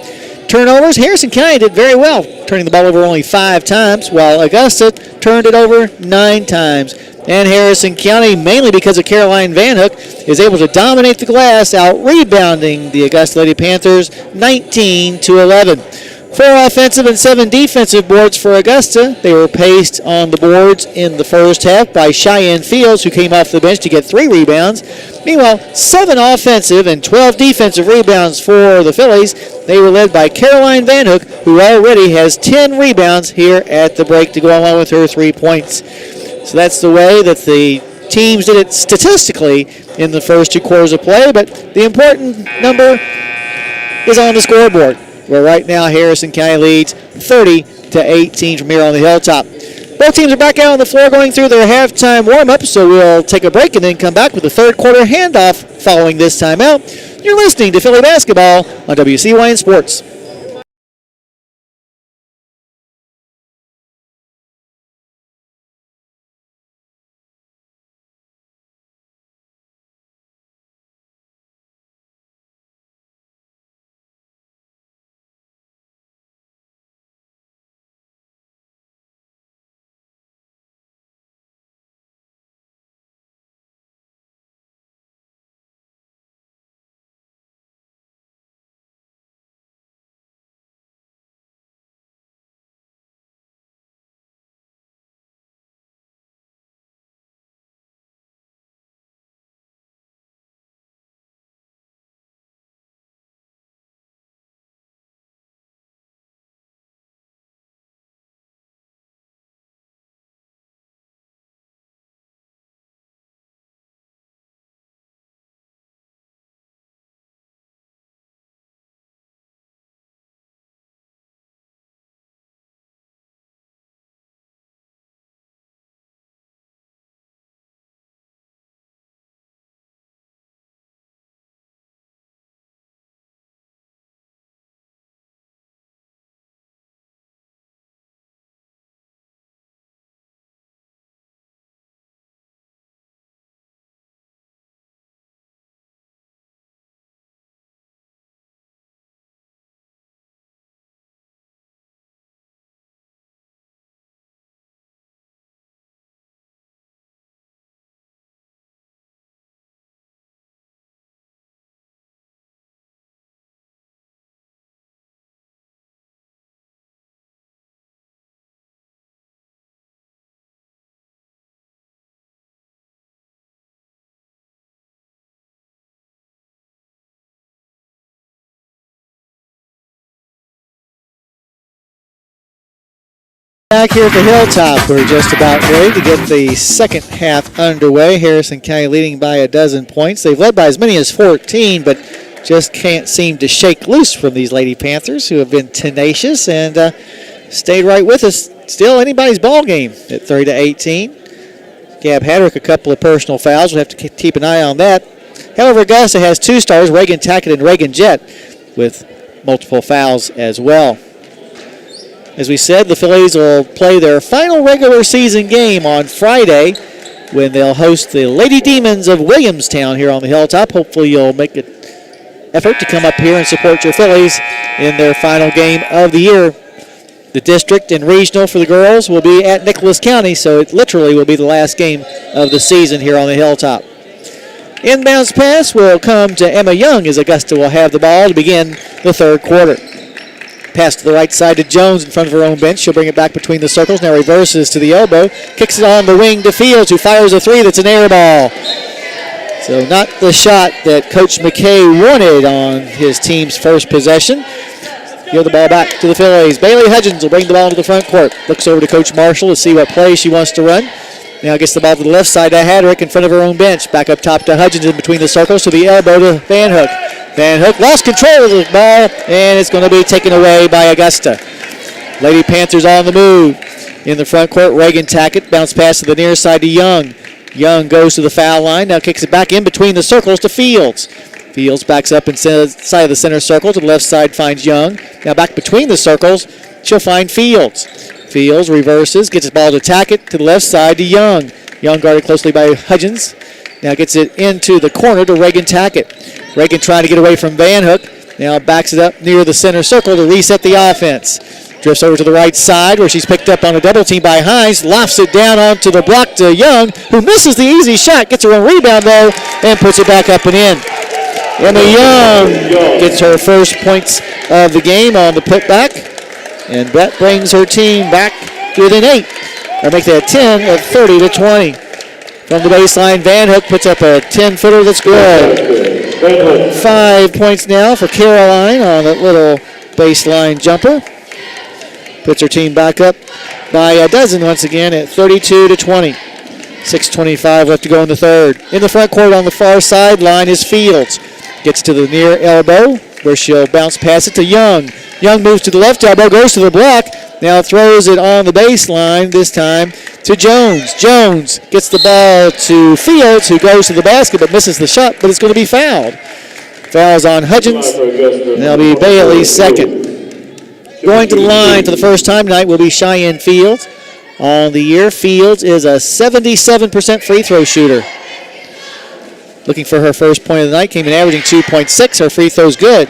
Turnovers, Harrison County did very well, turning the ball over only 5 times, while Augusta turned it over 9 times. And Harrison County, mainly because of Caroline Vanhook, is able to dominate the glass, out-rebounding the Augusta Lady Panthers 19-11. 4 offensive and 7 defensive boards for Augusta. They were paced on the boards in the first half by Cheyenne Fields, who came off the bench to get 3 rebounds. Meanwhile, 7 offensive and 12 defensive rebounds for the Phillies. They were led by Caroline Vanhook, who already has 10 rebounds here at the break to go along with her 3 points. So that's the way that the teams did it statistically in the first 2 quarters of play, but the important number is on the scoreboard, where right now Harrison County leads 30-18 from here on the Hilltop. Both teams are back out on the floor going through their halftime warm-up, so we'll take a break and then come back with the third quarter handoff following this timeout. You're listening to Philly Basketball on WCYN Sports. Back here at the Hilltop, we're just about ready to get the second half underway. Harrison County leading by a dozen points. They've led by as many as 14, but just can't seem to shake loose from these Lady Panthers, who have been tenacious and stayed right with us. Still anybody's ball game at 30-18. Gab Hadrick, a couple of personal fouls. We'll have to keep an eye on that. However, Augusta has two stars, Reagan Tackett and Reagan Jett, with multiple fouls as well. As we said, the Phillies will play their final regular season game on Friday when they'll host the Lady Demons of Williamstown here on the Hilltop. Hopefully you'll make an effort to come up here and support your Phillies in their final game of the year. The district and regional for the girls will be at Nicholas County, so it literally will be the last game of the season here on the Hilltop. Inbounds pass will come to Emma Young as Augusta will have the ball to begin the third quarter. Pass to the right side to Jones in front of her own bench. She'll bring it back between the circles. Now reverses to the elbow. Kicks it on the wing to Fields, who fires a three that's an air ball. So not the shot that Coach McKay wanted on his team's first possession. Give the ball back to the Phillies. Bailey Hudgens will bring the ball to the front court. Looks over to Coach Marshall to see what play she wants to run. Now gets the ball to the left side to Hadrick in front of her own bench. Back up top to Hudgens in between the circles to the elbow to Van Hook. Van Hook lost control of the ball, and it's going to be taken away by Augusta. Lady Panthers on the move. In the front court, Reagan Tackett. Bounce pass to the near side to Young. Young goes to the foul line. Now kicks it back in between the circles to Fields. Fields backs up inside of the center circle. To the left side finds Young. Now back between the circles, she'll find Fields. Fields reverses, gets the ball to Tackett. To the left side to Young. Young guarded closely by Hudgens. Now gets it into the corner to Reagan Tackett. Reagan trying to get away from Van Hook. Now backs it up near the center circle to reset the offense. Drifts over to the right side where she's picked up on a double team by Hines. Lofts it down onto the block to Young, who misses the easy shot. Gets her own rebound though and puts it back up and in. Emma Young gets her first points of the game on the putback. And that brings her team back within 8. Or make that 10 at 30-20. From the baseline, Van Hook puts up a 10-footer that's good. 5 points now for Caroline on that little baseline jumper. Puts her team back up by a dozen once again at 32-20. 6:25 left to go in the third. In the front court on the far sideline is Fields. Gets to the near elbow where she'll bounce pass it to Young. Young moves to the left elbow, goes to the block. Now throws it on the baseline, this time to Jones. Jones gets the ball to Fields, who goes to the basket but misses the shot, but it's going to be fouled. Fouls on Hudgens, and that'll be Bailey's second. Going to the line for the first time tonight will be Cheyenne Fields. On the year, Fields is a 77% free throw shooter. Looking for her first point of the night, came in averaging 2.6. Her free throw's good.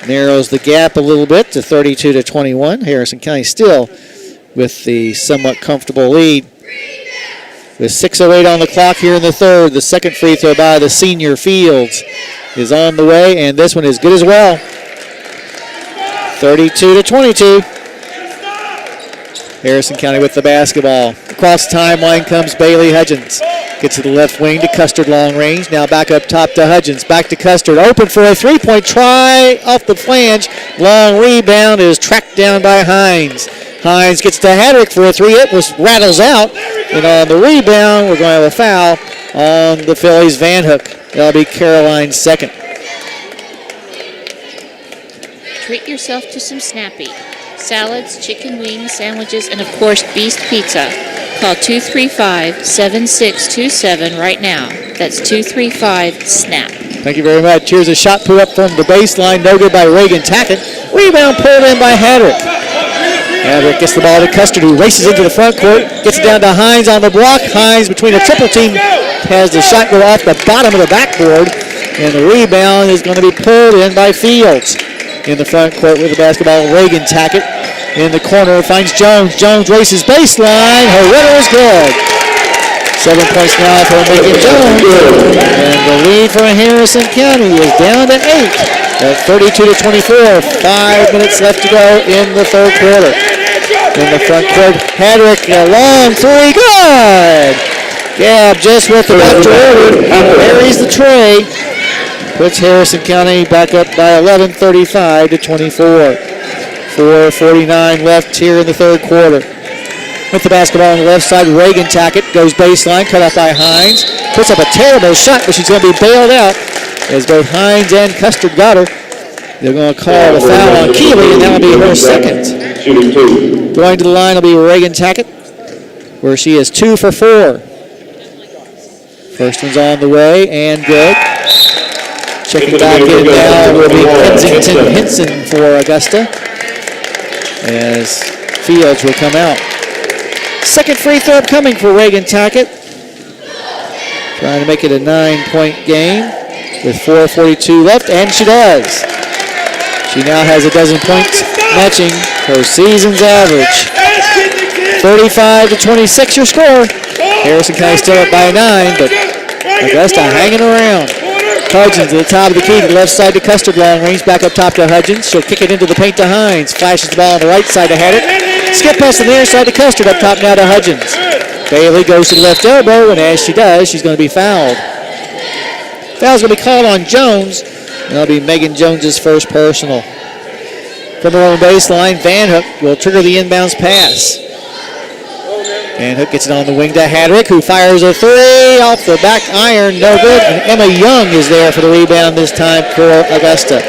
Narrows the gap a little bit to 32-21. Harrison County still with the somewhat comfortable lead. With 6:08 on the clock here in the third, the second free throw by the senior Fields is on the way, and this one is good as well. 32-22. Harrison County with the basketball. Across the timeline comes Bailey Hudgens. Gets to the left wing to Custard long range. Now back up top to Hudgens. Back to Custard. Open for a three-point try off the flange. Long rebound is tracked down by Hines. Hines gets to Hadrick for a three. It rattles out. And on the rebound, we're going to have a foul on the Phillies' Van Hook. That'll be Caroline's second. Treat yourself to some Snappy. Salads, chicken wings, sandwiches, and of course, Beast Pizza. Call 235-7627 right now. That's 235-SNAP. Thank you very much. Here's a shot put up from the baseline. No good by Reagan Tackett. Rebound pulled in by Hadrick. Hadrick gets the ball to Custard, who races into the front court. Gets it down to Hines on the block. Hines between a triple team has the shot go off the bottom of the backboard. And the rebound is going to be pulled in by Fields. In the front court with the basketball, Reagan Tackett. In the corner finds Jones. Jones races baseline. Her winner is good. 7 points now for Megan Jones. And the lead for Harrison County is down to 8 at 32-24. 5 minutes left to go in the third quarter. In the front court, Hadrick, a long three. Good! Gab just with the left order. Buries the tray. Puts Harrison County back up by 11, 35-24. 4:49 left here in the third quarter. With the basketball on the left side, Reagan Tackett goes baseline, cut off by Hines. Puts up a terrible shot, but she's going to be bailed out as both Hines and Custard got her. They're going to call the foul on Keeley, and that will be her second. Shooting 2. Going to the line will be Reagan Tackett, where she is 2 for 4. First one's on the way, and good. Checking back in now will be Kensington Henson for Augusta, as Fields will come out. Second free throw coming for Reagan Tackett. Trying to make it a 9-point game with 4:42 left, and she does. She now has a dozen points, matching her season's average. 35-26 your score. Harrison County still up by 9, but Augusta hanging around. Hudgens at the top of the key to the left side to Custard, long range, back up top to Hudgens. She'll kick it into the paint to Hines. Flashes the ball on the right side to Haddock. Skip pass to the near side to Custard, up top now to Hudgens. Bailey goes to the left elbow, and as she does, she's going to be fouled. Foul's going to be called on Jones, and that'll be Megan Jones's first personal. From her own baseline, Van Hook will trigger the inbounds pass. Van Hook gets it on the wing to Hadrick, who fires a three off the back iron, no good. And Emma Young is there for the rebound this time for Augusta.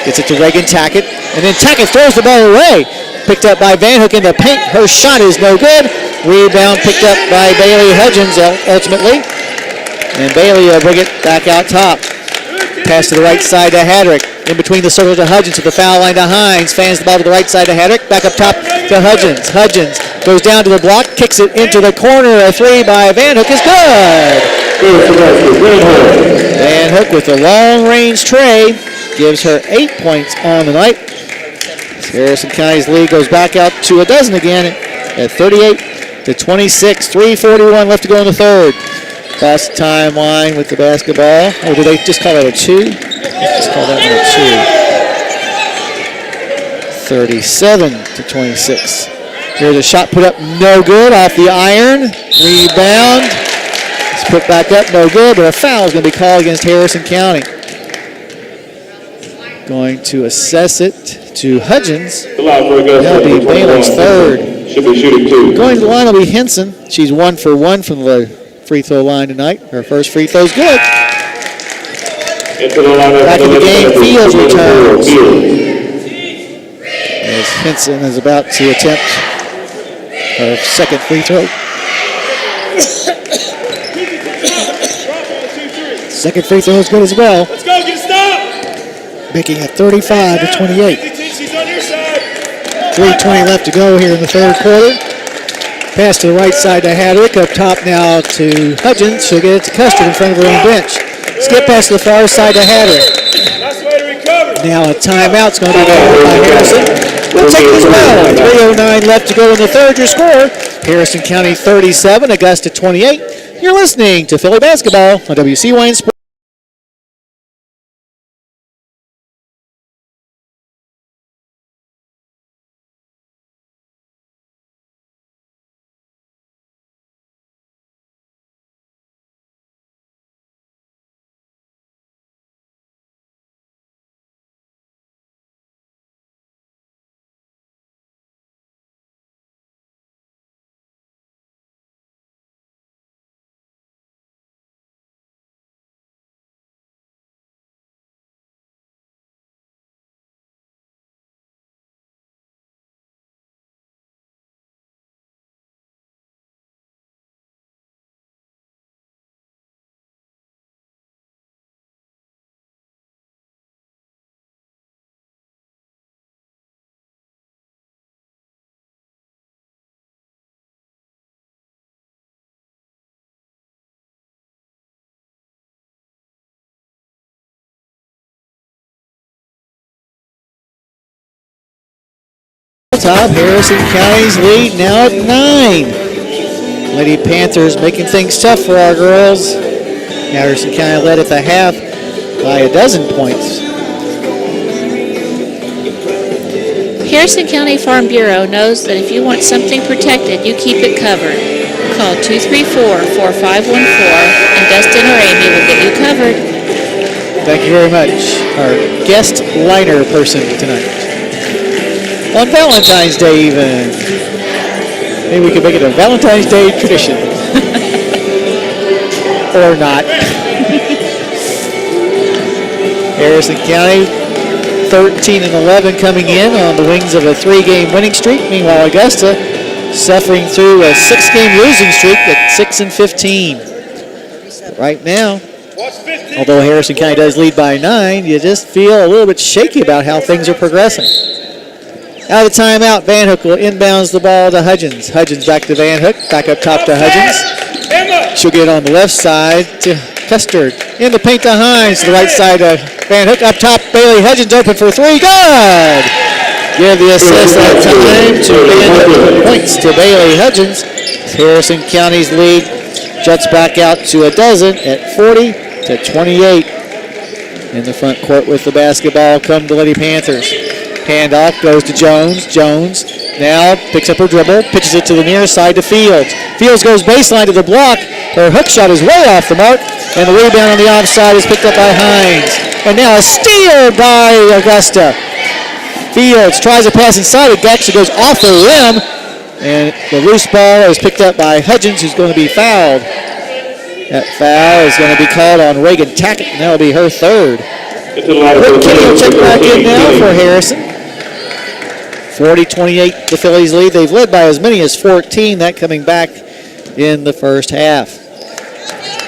Gets it to Reagan Tackett, and then Tackett throws the ball away. Picked up by Van Hook in the paint. Her shot is no good. Rebound picked up by Bailey Hudgens ultimately. And Bailey will bring it back out top. Pass to the right side to Hadrick. In between the circles to Hudgens to the foul line to Hines. Fans the ball to the right side to Hadrick. Back up top to Hudgens. Hudgens goes down to the block. Kicks it into the corner. A three by Van Hook is good. Van Hook with a long range tray gives her 8 points on the night. Harrison County's lead goes back out to a dozen again at 38-26. 3:41 left to go in the third. Cross the timeline with the basketball. Oh, did they just call that a 2? Just call that one a 2. 37-26. Here's a shot put up, no good, off the iron. Rebound. It's put back up, no good, but a foul is going to be called against Harrison County. Going to assess it to Hudgens. That'll be Bailey's third. Should be shooting 2. Going to the line will be Henson. She's 1 for 1 from the free throw line tonight. Her first free throw's good. Back in the game, Fields returns. As Henson is about to attempt her second free throw. Second free throw is good as well. Let's go, get a stop. Making it 35-28. She's on your side. 3:20 left to go here in the third quarter. Pass to the right side to Hadrick. Up top now to Hudgens. She'll get it to Custard in front of her own bench. Skip pass to the far side to Hadrick. Nice way to recover. Now a timeout's going to be called by Harrison. We'll take it as well. 3:09 left to go in the third. Your score, Harrison County 37, Augusta 28. You're listening to Philly Basketball on WCYN Sports. Top, Harrison County's lead now at 9. Lady Panthers making things tough for our girls. Harrison County led at the half by a dozen points. Harrison County Farm Bureau knows that if you want something protected, you keep it covered. Call 234-4514 and Dustin or Amy will get you covered. Thank you very much. Our guest liner person tonight. On Valentine's Day even. Maybe we could make it a Valentine's Day tradition. Or not. Harrison County 13-11 coming in on the wings of a 3-game winning streak. Meanwhile, Augusta suffering through a 6-game losing streak at 6-15. Right now, although Harrison County does lead by 9, you just feel a little bit shaky about how things are progressing. Out of the timeout, Van Hook will inbounds the ball to Hudgens. Hudgens back to Van Hook, back up top to Hudgens. She'll get it on the left side to Custard. In the paint to Hines, to the right side to Van Hook. Up top, Bailey Hudgens open for 3. Good! Give the assist that time to Van Hook. Points to Bailey Hudgens. Harrison County's lead juts back out to a dozen at 40-28. In the front court with the basketball come the Lady Panthers. Handoff goes to Jones. Jones now picks up her dribble, pitches it to the near side to Fields. Fields goes baseline to the block. Her hook shot is way off the mark, and the rebound on the offside is picked up by Hines. And now a steal by Augusta. Fields tries a pass inside. It actually goes off the rim, and the loose ball is picked up by Hudgens, who's going to be fouled. That foul is going to be called on Reagan Tackett, and that will be her third. Rick Kinney will check back in now for Harrison. 40-28, the Phillies lead. They've led by as many as 14, that coming back in the first half.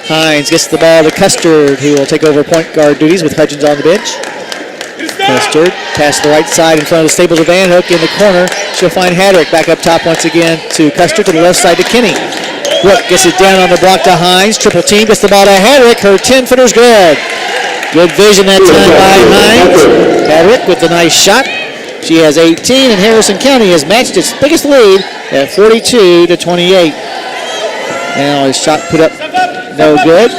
Hines gets the ball to Custard, who will take over point guard duties with Hudgens on the bench. Custard, pass to the right side in front of the Staples of Van Hook in the corner. She'll find Hadrick back up top once again to Custard, to the left side to Kinney. Brooke gets it down on the block to Hines. Triple team, gets the ball to Hadrick. Her 10-footer's good. Good vision that time by Hines. Hadrick with the nice shot. She has 18, and Harrison County has matched its biggest lead at 42-28. Now his shot put up no good.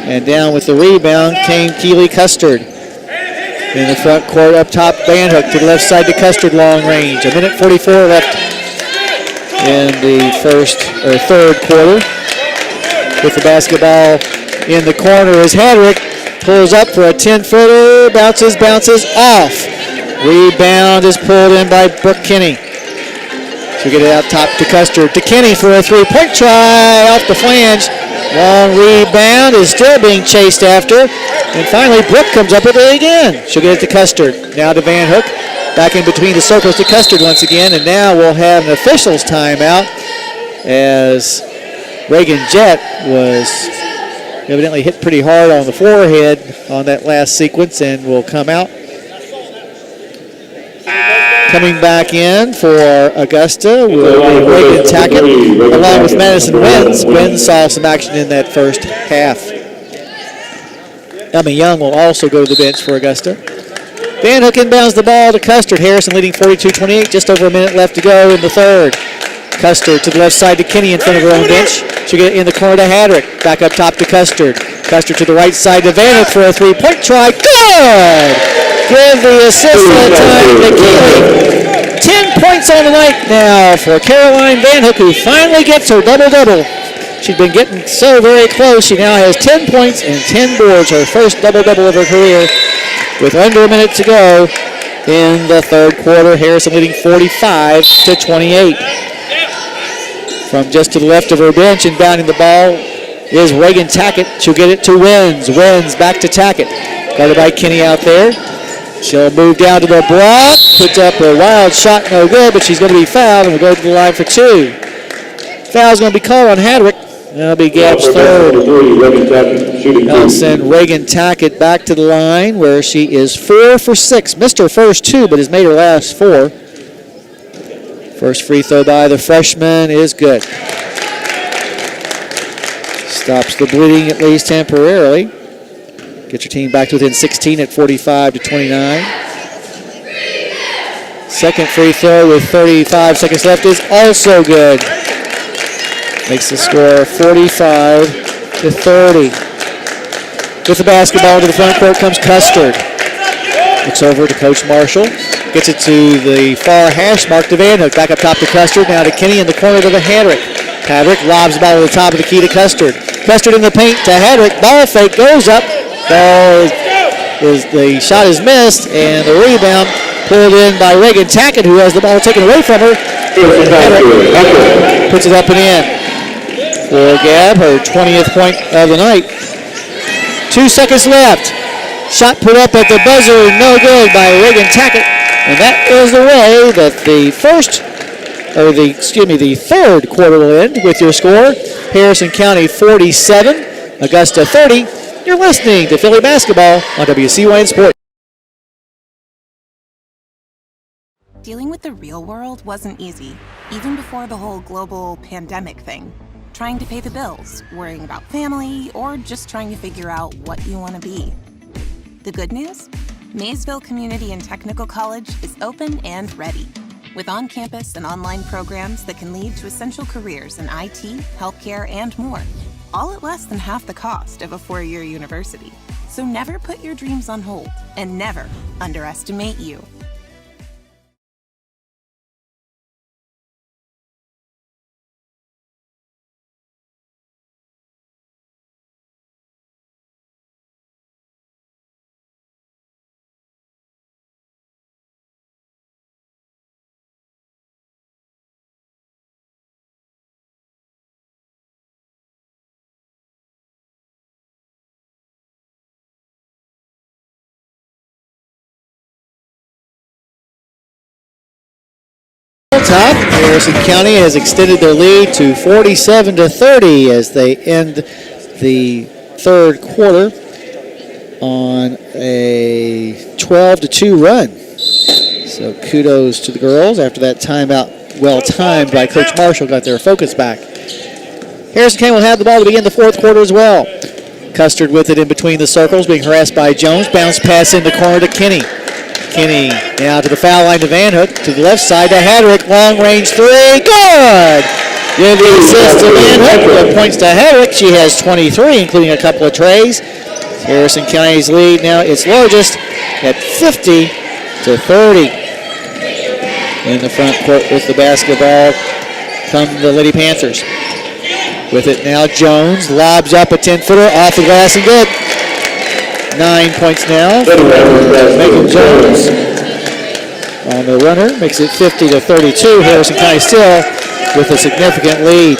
And down with the rebound came Keely Custard. In the front court up top, Van Hook to the left side to Custard, long range. 1:44 left in the third quarter. With the basketball in the corner is Hadrick. Pulls up for a 10-footer, bounces off. Rebound is pulled in by Brooke Kinney. She'll get it out top to Custard. To Kinney for a 3-point try off the flange. Long rebound is still being chased after. And finally, Brooke comes up with it again. She'll get it to Custard. Now to Van Hook. Back in between the circles to Custard once again. And now we'll have an official's timeout as Reagan Jett was evidently hit pretty hard on the forehead on that last sequence and will come out. Coming back in for Augusta will be Reagan Tackett along with Madison Wins. Wins saw some action in that first half. Emma Young will also go to the bench for Augusta. Van Hook inbounds the ball to Custard. Harrison leading 42-28, just over a minute left to go in the third. Custard to the left side to Kinney in front of her own bench. She'll get it in the corner to Hadrick. Back up top to Custard. Custard to the right side to Van Hook for a 3-point try. Good! Give the assist that time to Keely. 10 points on the night now for Caroline Van Hook, who finally gets her double-double. She's been getting so very close. She now has 10 points and 10 boards, her first double-double of her career. With under a minute to go in the third quarter, Harrison leading 45-28. From just to the left of her bench and bounding the ball is Reagan Tackett. She'll get it to Wins. Wins back to Tackett. Guarded by Kinney out there. She'll move down to the block. Puts up a wild shot, no good, but she's going to be fouled and will go to the line for 2. Foul's going to be called on Hadrick. That'll be Gab's third. That'll send Reagan Tackett back to the line where she is 4 for 6. Missed her first 2, but has made her last 4. First free throw by the freshman is good. Stops the bleeding at least temporarily. Get your team back to within 16 at 45-29. Second free throw with 35 seconds left is also good. Makes the score 45-30. With the basketball to the front court comes Custard. Looks over to Coach Marshall. Gets it to the far hash mark to Van Hook. Back up top to Custard. Now to Kinney in the corner to the Hadrick. Hadrick lobs the ball to the top of the key to Custard. Custard in the paint to Hadrick. Ball fake goes up. The shot is missed, and the rebound Pulled in by Reagan Tackett, who has the ball taken away from her. Puts it up and in for Gab, her 20th point of the night. 2 seconds left. Shot put up at the buzzer, no good by Reagan Tackett. And that is the way that the third quarter will end with your score. Harrison County 47, Augusta 30. You're listening to Philly Basketball on WCYN Sports. Dealing with the real world wasn't easy, even before the whole global pandemic thing. Trying to pay the bills, worrying about family, or just trying to figure out what you want to be. The good news? Maysville Community and Technical College is open and ready, with on-campus and online programs that can lead to essential careers in IT, healthcare, and more, all at less than half the cost of a 4-year university. So never put your dreams on hold, and never underestimate you. Top, Harrison County has extended their lead to 47-30 as they end the third quarter on a 12-2 run. So kudos to the girls after that timeout, well timed by Coach Marshall, got their focus back. Harrison County will have the ball to begin the fourth quarter as well. Custard with it in between the circles, being harassed by Jones. Bounce pass in the corner to Kinney. Kinney now to the foul line to Van Hook, to the left side to Hadrick, long range three, good! Give the assist to Van Hook, points to Hadrick, she has 23, including a couple of trays. Harrison County's lead now its largest at 50-30. In the front court with the basketball come the Lady Panthers. With it now Jones, lobs up a 10-footer, off the glass and good. 9 points now for Megan Jones on the runner. Makes it 50-32. Harrison County still with a significant lead.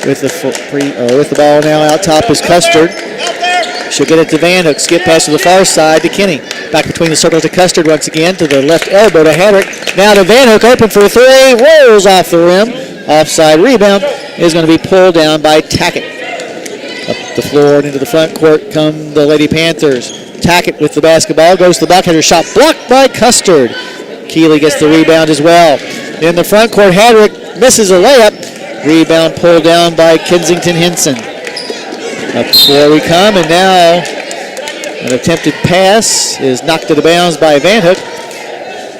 With the ball now out top is Custard. She'll get it to Van Hook. Skip pass to the far side to Kinney. Back between the circles to Custard once again. To the left elbow to Hadrick. Now to Van Hook, open for three. Rolls off the rim. Offside rebound is going to be pulled down by Tackett. Up the floor and into the front court come the Lady Panthers. Tackett with the basketball, goes to the bucket, her shot blocked by Custard. Keeley gets the rebound as well. In the front court, Hadrick misses a layup. Rebound pulled down by Kensington Henson. Up the floor we come, and now an attempted pass is knocked out of bounds by Van Hook.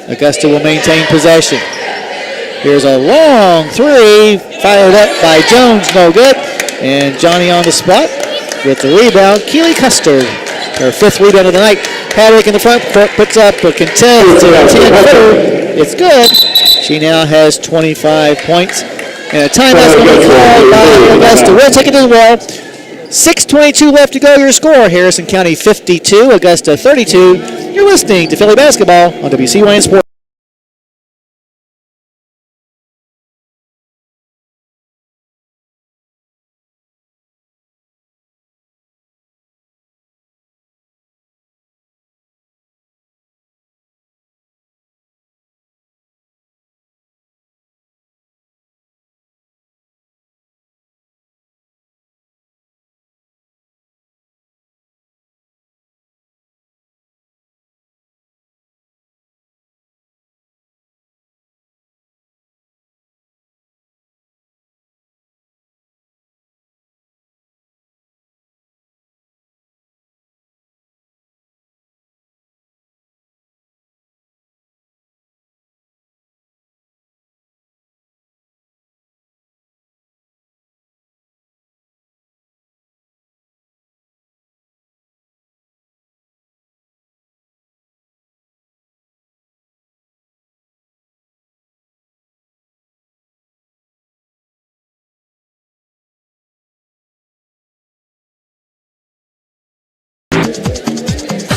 Augusta will maintain possession. Here's a long three, fired up by Jones, no good. And Johnny on the spot with the rebound. Keely Custard, her fifth rebound of the night. Hadrick in the front court puts up a contest to a 10-footer. It's good. She now has 25 points. And a timeout's going to be called by Augusta. We'll take it as well. 6:22 left to go. Your score, Harrison County 52, Augusta 32. You're listening to Philly Basketball on WCYN Sports.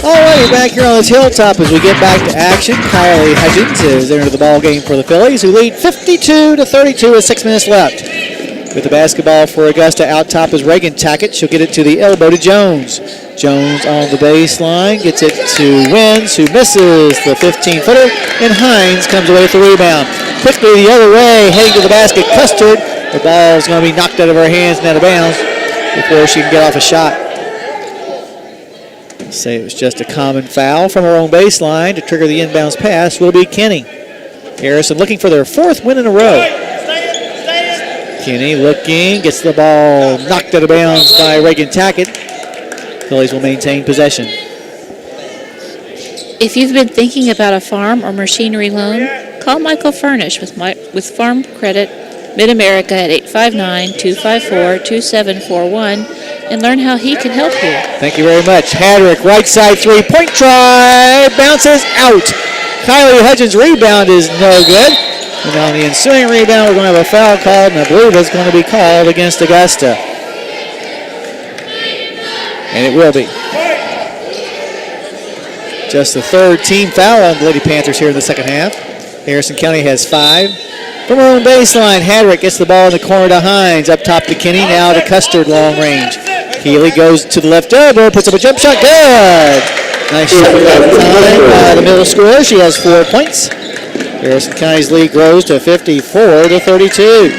Alrighty, back here on this hilltop as we get back to action. Kylie Hudgens is into the ball game for the Phillies, who lead 52-32 with 6 minutes left. With the basketball for Augusta, out top is Reagan Tackett. She'll get it to the elbow to Jones. Jones on the baseline, gets it to Wins, who misses the 15-footer, and Hines comes away with the rebound. Quickly the other way, heading to the basket, Custard. The ball is going to be knocked out of her hands and out of bounds before she can get off a shot. Say it was just a common foul from her own baseline to trigger the inbounds pass will be Kenny. Harrison looking for their 4th win in a row. Kenny looking, gets the ball knocked out of bounds by Reagan Tackett. Phillies will maintain possession. If you've been thinking about a farm or machinery loan, call Michael Furnish with Farm Credit Mid-America at 859-254-2741 and learn how he can help you. Thank you very much. Hadrick, right side three-point try, bounces out. Kylie Hudgens' rebound is no good. And on the ensuing rebound, we're going to have a foul called, and I believe it's going to be called against Augusta. And it will be. Just the 3rd team foul on the Lady Panthers here in the second half. Harrison County has 5. From her own baseline, Hadrick gets the ball in the corner to Hines. Up top to Kenny, now to Custard, long range. Healy goes to the left elbow, puts up a jump shot, good! Nice shot that time by the middle scorer. She has 4 points. Harrison County's lead grows to 54-32.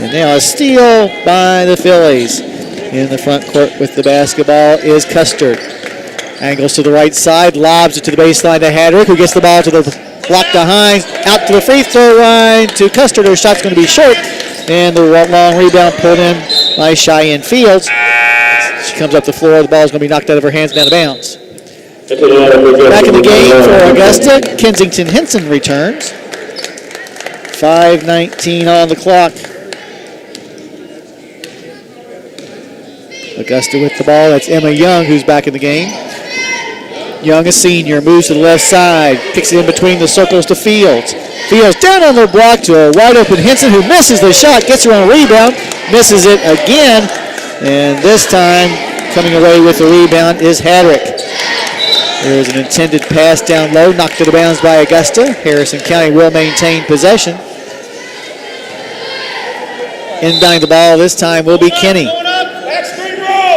And now a steal by the Phillies. In the front court with the basketball is Custard. Angles to the right side, lobs it to the baseline to Hadrick, who gets the ball to the block to Hines, out to the free throw line to Custard. Her shot's going to be short, and the long rebound pulled in by Cheyenne Fields. She comes up the floor. The ball's going to be knocked out of her hands and out of bounds. Back in the game for Augusta, Kensington Henson returns. 5:19 on the clock. Augusta with the ball. That's Emma Young who's back in the game. Young, a senior, moves to the left side, kicks it in between the circles to Fields. Fields down on the block to a wide open Henson who misses the shot, gets her on a rebound, misses it again, and this time coming away with the rebound is Hadrick. There's an intended pass down low, knocked out of bounds by Augusta. Harrison County will maintain possession. Inbounding the ball this time will be Kenny.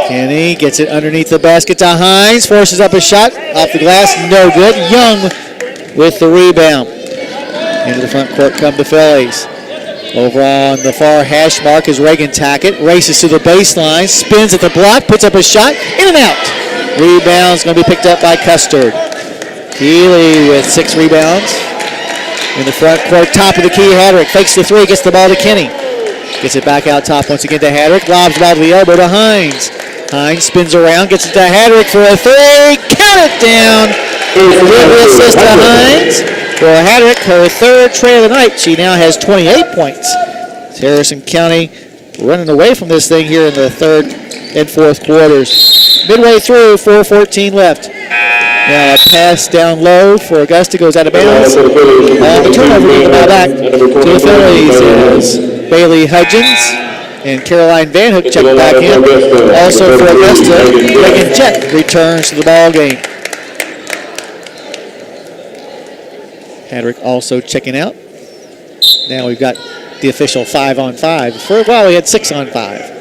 Kenny gets it underneath the basket to Hines, forces up a shot, off the glass, no good. Young with the rebound. Into the front court come the Phillies. Over on the far hash mark is Reagan Tackett, races to the baseline, spins at the block, puts up a shot, in and out. Rebound's going to be picked up by Custard. Healy with 6 rebounds. In the front court, top of the key, Hadrick fakes the 3, gets the ball to Kenny. Gets it back out top once again to Hadrick, lobs the ball to the elbow to Hines. Hines spins around, gets it to Hadrick for a 3, count it down. Good assist to Hines for Hadrick, her 3rd tray of the night. She now has 28 points. It's Harrison County running away from this thing here in the 3rd and 4th quarters. Midway through, 4:14 left. Now a pass down low for Augusta goes out of bounds. The turnover gets the ball back to the Phillies is Bailey Hudgens and Caroline Van Hook check back in. Also for Augusta, Megan Jett returns to the ball game. Hadrick also checking out. Now we've got the official 5-on-5. For a while we had 6-on-5.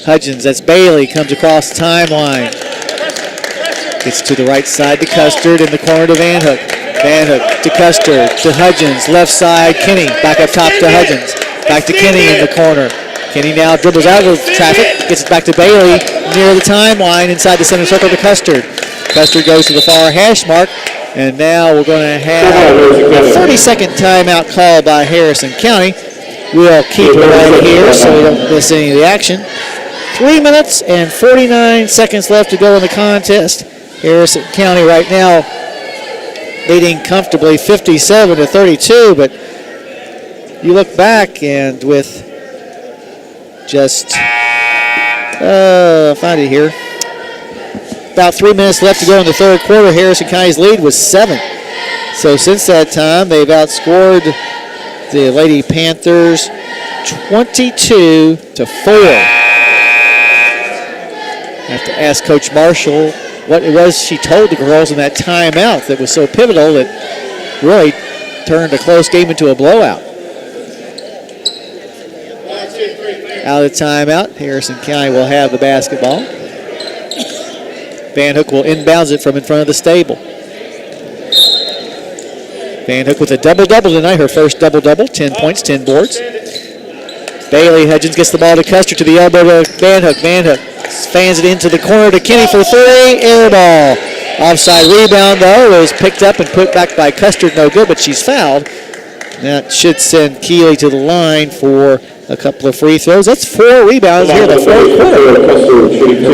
Hudgens, that's Bailey, comes across the timeline. Gets to the right side to Custard, in the corner to Van Hook. Van Hook to Custard, to Hudgens, left side, Kenny, back up top to Hudgens. Back to Kenny in the corner. Kenny now dribbles out of traffic, gets it back to Bailey near the timeline inside the center circle to Custard. Custard goes to the far hash mark, and now we're going to have a 30-second timeout call by Harrison County. We'll keep it right here so we don't miss any of the action. 3 minutes and 49 seconds left to go in the contest. Harrison County right now leading comfortably 57-32, but you look back and with just, find it here, about 3 minutes left to go in the 3rd quarter, Harrison County's lead was 7. So since that time, they've outscored the Lady Panthers 22-4. Have to ask Coach Marshall what it was she told the girls in that timeout that was so pivotal that really turned a close game into a blowout. Out of the timeout, Harrison County will have the basketball. Van Hook will inbounds it from in front of the stable. Van Hook with a double-double tonight, her first double-double, 10 points, 10 boards. Bailey Hudgens gets the ball to Custer, to the elbow to Van Hook. Van Hook fans it into the corner to Kinney for three, air ball. Offside rebound, though, is picked up and put back by Custer, no good, but she's fouled. That should send Keeley to the line for a couple of free throws. That's 4 rebounds here in the fourth quarter for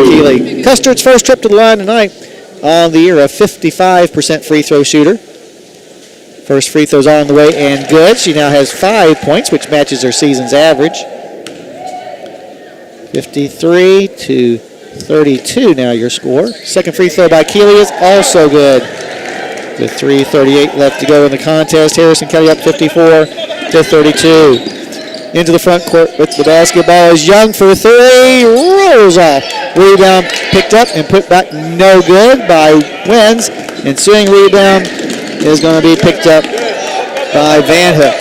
Keeley. Custer's first trip to the line tonight on the year, a 55% free throw shooter. First free throw's on the way and good. She now has 5 points, which matches her season's average. 53 to 32 now your score. Second free throw by Keeley is also good. With 3:38 left to go in the contest, Harrison County up 54 to 32. Into the front court with the basketball is Young for three, rolls off. Rebound picked up and put back, no good by Wins. Ensuing rebound is going to be picked up by Van Hook.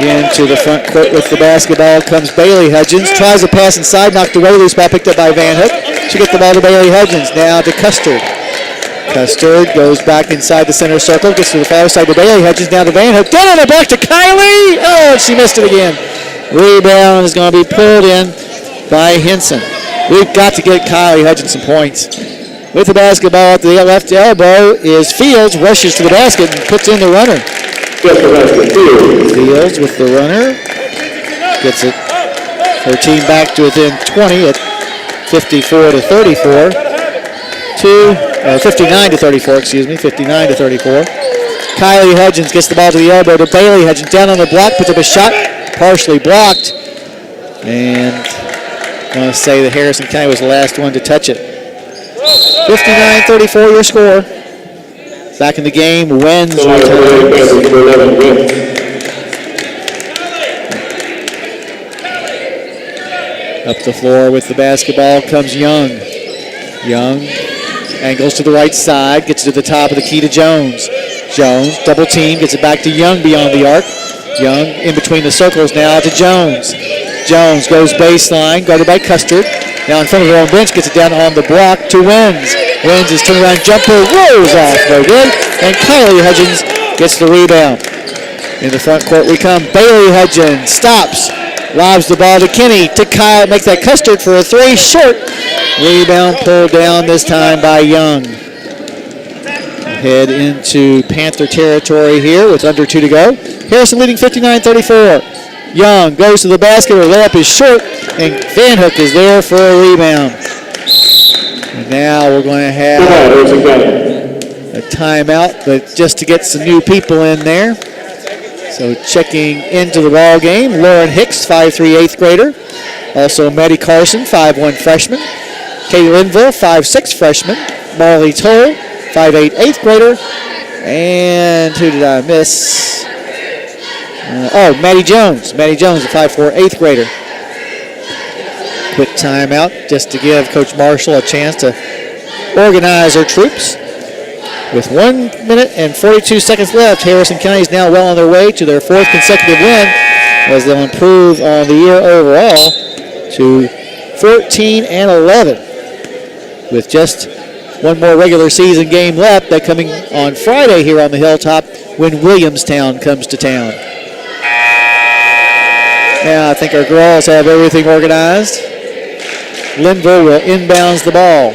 Into the front court with the basketball comes Bailey Hudgens. Tries a pass inside, knocked away, loose ball picked up by Van Hook. She gets the ball to Bailey Hudgens, now to Custard. Custard goes back inside the center circle, gets to the far side to Bailey Hudgens, down to Van Hook. Down on the block to Kylie! Oh, she missed it again. Rebound is going to be pulled in by Henson. We've got to get Kylie Hudgens some points. With the basketball at the left elbow is Fields, rushes to the basket and puts in the runner. Fields with the runner, gets it. Her team back to within 20 at 54 to 34. 59 to 34, excuse me, 59 to 34. Kylie Hudgens gets the ball to the elbow to Bailey Hudgens, down on the block, puts up a shot, partially blocked. And I want to say that Harrison County was the last one to touch it. 59-34 your score. Back in the game, Wins returns. Up the floor with the basketball comes Young. Young angles to the right side, gets it to the top of the key to Jones. Jones, double team, gets it back to Young beyond the arc. Young in between the circles now to Jones. Jones goes baseline, guarded by Custard. Now in front of her own bench, gets it down on the block to Wins. Wins his turnaround jumper, rolls off, no good. And Kylie Hudgens gets the rebound. In the front court we come. Bailey Hudgens stops, lobs the ball to Kinney, to Kyle, makes that Custard for a three, short. Rebound pulled down this time by Young. Head into Panther territory here with under 2 to go. Harrison leading 59-34. Young goes to the basket, her layup is short, and Van Hook is there for a rebound. And now we're going to have a timeout, but just to get some new people in there. So checking into the ball game, Lauren Hicks, 5'3", 8th grader. Also Maddie Carson, 5'1", freshman. Katie Linville, 5'6", freshman. Marley Toll, 5'8", 8th grader. And who did I miss? Maddie Jones. Maddie Jones, a 5'4", 8th grader. Quick timeout just to give Coach Marshall a chance to organize her troops. With 1 minute and 42 seconds left, Harrison County is now well on their way to their 4th consecutive win as they'll improve on the year overall to 14-11. With just one more regular season game left, that coming on Friday here on the Hilltop when Williamstown comes to town. Now I think our girls have everything organized. Linville will inbounds the ball.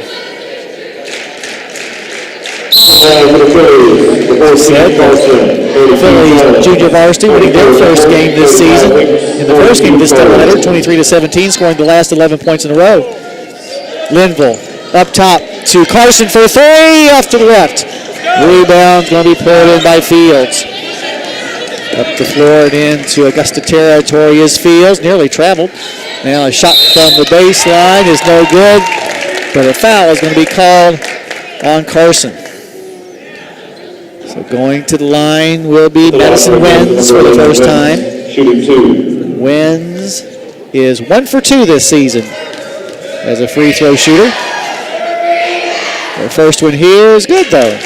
Phillies junior varsity winning their first game this season. In the first game, this doubleheader, 23-17, scoring the last 11 points in a row. Linville up top to Carson for three, off to the left. Rebound going to be pulled in by Fields. Up the floor and into Augusta territory is Fields, nearly traveled. Now a shot from the baseline is no good, but a foul is going to be called on Carson. So going to the line will be Madison Wins for the first time. Wins is 1 for 2 this season as a free throw shooter. The first one here is good, though.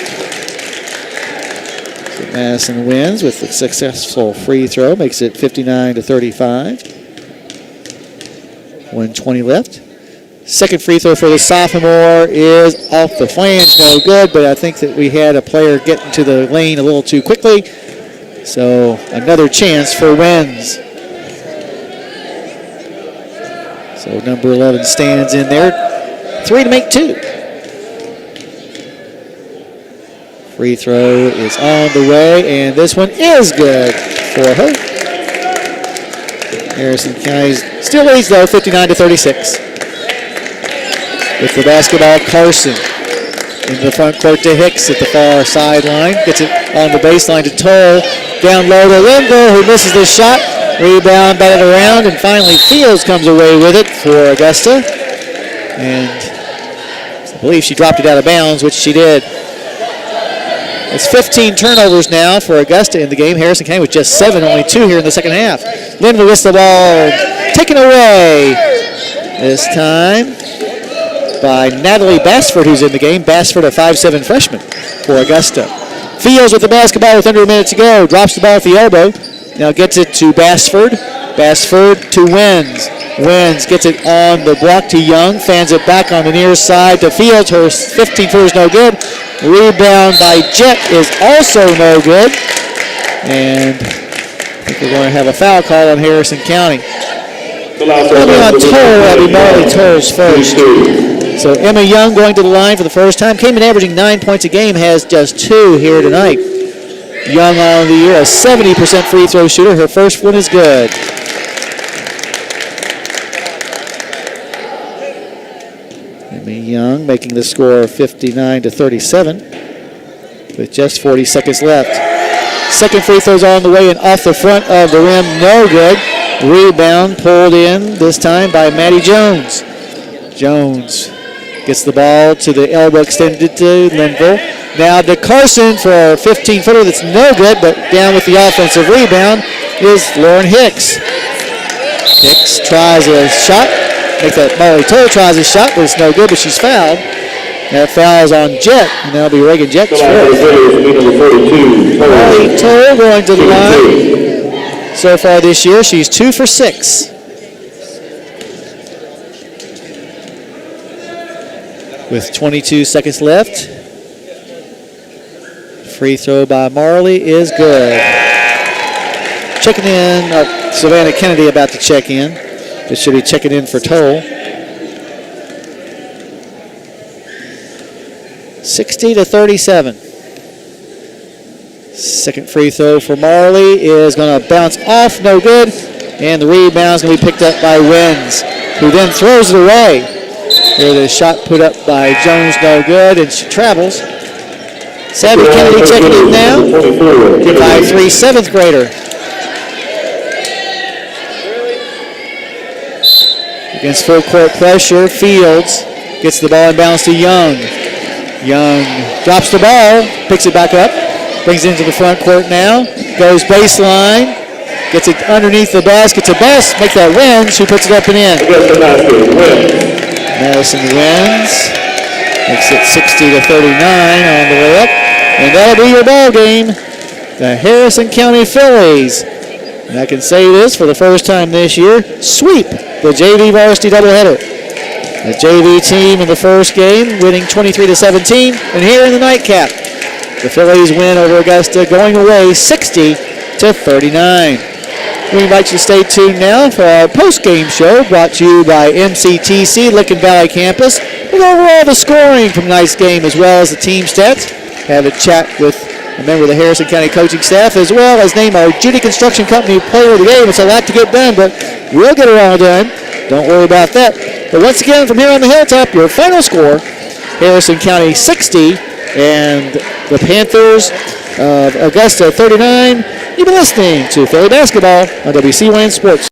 So Madison wins with a successful free throw, makes it 59-35. 1:20 left. Second free throw for the sophomore is off the flange, no good, but I think that we had a player get into the lane a little too quickly. So another chance for Wins. So number 11 stands in there. 3 to make 2. Free throw is on the way, and this one is good for her. Harrison County still leads, though, 59-36. With the basketball, Carson in the front court to Hicks at the far sideline. Gets it on the baseline to Toll. Down low to Linville, who misses the shot. Rebound, batted around, and finally Fields comes away with it for Augusta. And I believe she dropped it out of bounds, which she did. It's 15 turnovers now for Augusta in the game. Harrison County with just 7, only 2 here in the second half. Linville gets the ball taken away this time by Natalie Bassford, who's in the game. Bassford, a 5'7" freshman for Augusta. Fields with the basketball with under a minute to go. Drops the ball at the elbow. Now gets it to Bassford. Bassford to Wins. Wins gets it on the block to Young. Fans it back on the near side to Fields. Her 15-footer is no good. Rebound by Jett is also no good. And I think we're going to have a foul call on Harrison County. Coming on Toll, that'll be Marley Toll's first. So Emma Young going to the line for the first time. Came in averaging 9 points a game, has just 2 here tonight. Young on the year, a 70% free throw shooter. Her first one is good. Emma Young making the score 59-37 with just 40 seconds left. Second free throw's on the way and off the front of the rim, no good. Rebound pulled in this time by Maddie Jones. Jones gets the ball to the elbow extended to Linville. Now to Carson for a 15-footer that's no good, but down with the offensive rebound is Lauren Hicks. Hicks tries a shot. Makes that Molly Toll tries a shot, but it's no good, but she's fouled. That foul is on Jett, and that'll be Reagan Jett's fourth. Molly Toll going to the line. So far this year, she's 2 for 6. With 22 seconds left. Free throw by Marley is good. Checking in, Savannah Kennedy about to check in. But should be checking in for Toll. 60-37. Second free throw for Marley is going to bounce off, no good. And the rebound is going to be picked up by Wins, who then throws it away. Here the shot put up by Jones, no good, and she travels. Savvy Kennedy checking in now. 5'3", 7th grader. Against full court pressure, Fields gets the ball and bounce to Young. Young drops the ball, picks it back up, brings it into the front court now, goes baseline, gets it underneath the basket to Best, make that Wins, who puts it up and in. Madison wins, makes it 60-39 on the way up, and that'll be your ball game. The Harrison County Phillies, and I can say this for the first time this year, sweep the JV varsity doubleheader. The JV team in the first game winning 23-17, and here in the nightcap, the Phillies win over Augusta, going away 60-39. We invite you to stay tuned now for our post-game show brought to you by MCTC Licking Valley Campus. We'll go over all the scoring from tonight's game as well as the team stats. Have a chat with a member of the Harrison County coaching staff as well as name our Judy Construction Company player of the game. It's a lot to get done, but we'll get it all done. Don't worry about that. But once again, from here on the hilltop, your final score, Harrison County 60 and the Panthers of Augusta 39. You've been listening to Philly Basketball on WC1 Sports.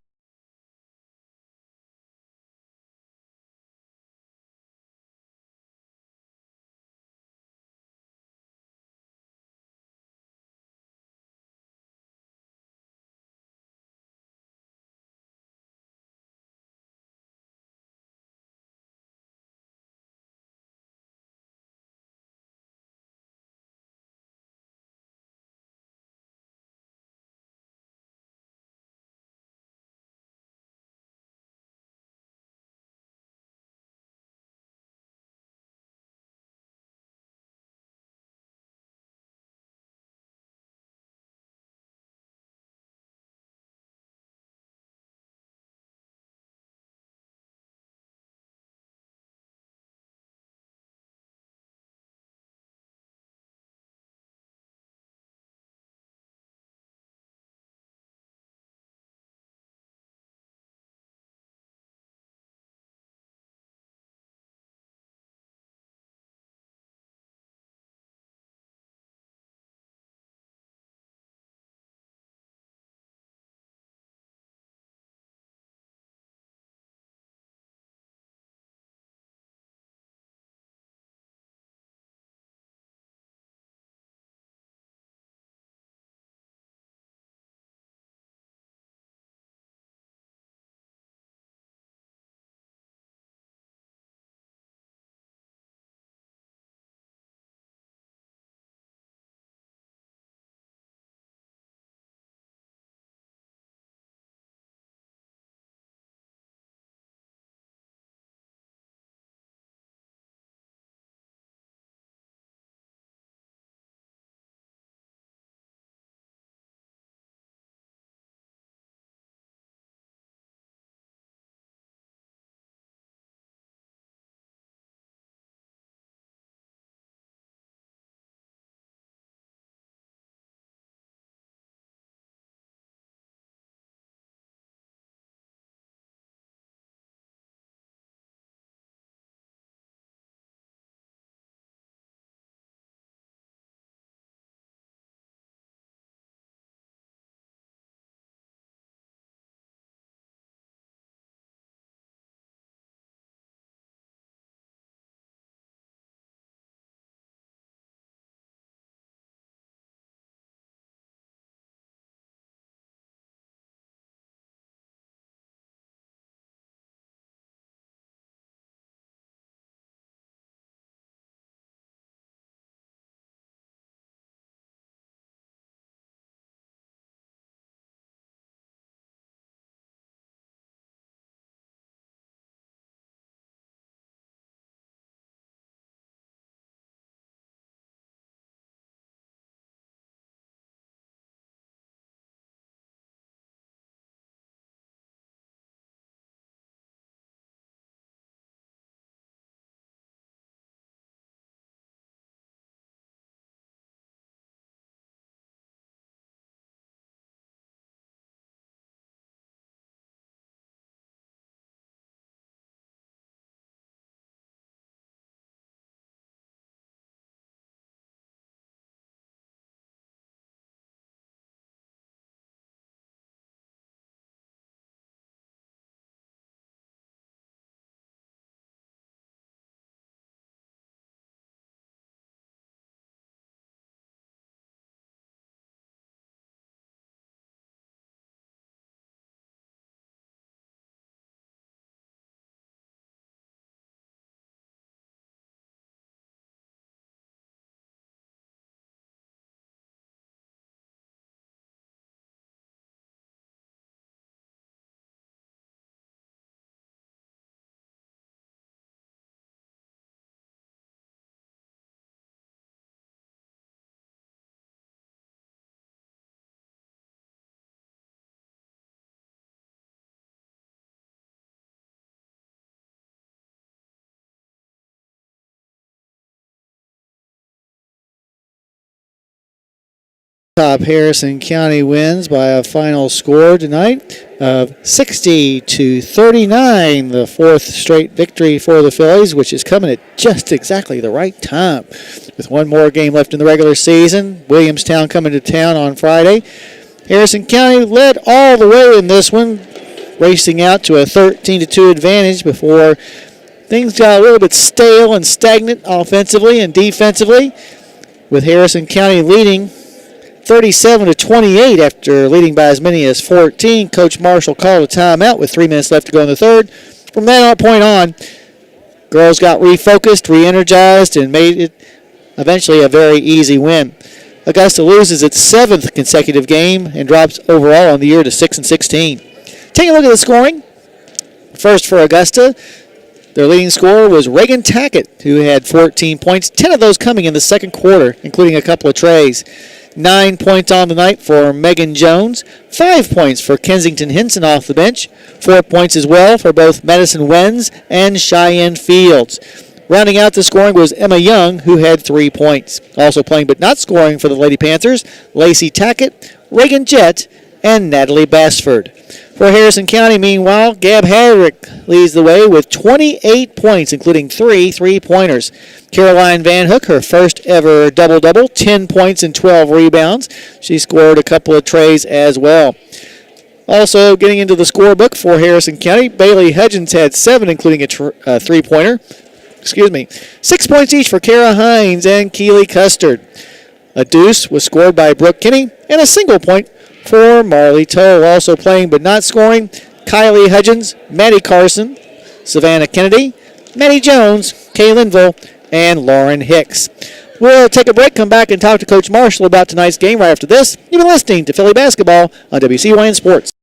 Top Harrison County wins by a final score tonight of 60-39, the fourth straight victory for the Phillies, which is coming at just exactly the right time. With one more game left in the regular season, Williamstown coming to town on Friday. Harrison County led all the way in this one, racing out to a 13-2 advantage before things got a little bit stale and stagnant offensively and defensively, with Harrison County leading 37-28 after leading by as many as 14. Coach Marshall called a timeout with 3 minutes left to go in the third. From that point on, girls got refocused, re-energized, and made it eventually a very easy win. Augusta loses its 7th consecutive game and drops overall on the year to 6-16. Taking a look at the scoring. First for Augusta, their leading scorer was Reagan Tackett, who had 14 points, 10 of those coming in the second quarter, including a couple of trays. 9 points on the night for Megan Jones, 5 points for Kensington Hinson off the bench, 4 points as well for both Madison Wenz and Cheyenne Fields. Rounding out the scoring was Emma Young, who had 3 points. Also playing but not scoring for the Lady Panthers, Lacey Tackett, Reagan Jett, and Natalie Bassford. For Harrison County, meanwhile, Gab Hadrick leads the way with 28 points, including 3 3-pointers. Caroline Van Hook, her first ever double-double, 10 points and 12 rebounds. She scored a couple of trays as well. Also getting into the scorebook for Harrison County, Bailey Hudgens had 7, including a 3-pointer. 6 points each for Kara Hines and Keely Custard. A deuce was scored by Brooke Kinney, and a single point for Marley Toll. Also playing but not scoring, Kylie Hudgens, Maddie Carson, Savannah Kennedy, Maddie Jones, Kay Linville, and Lauren Hicks. We'll take a break, come back, and talk to Coach Marshall about tonight's game right after this. You've been listening to Philly Basketball on WCYN Sports.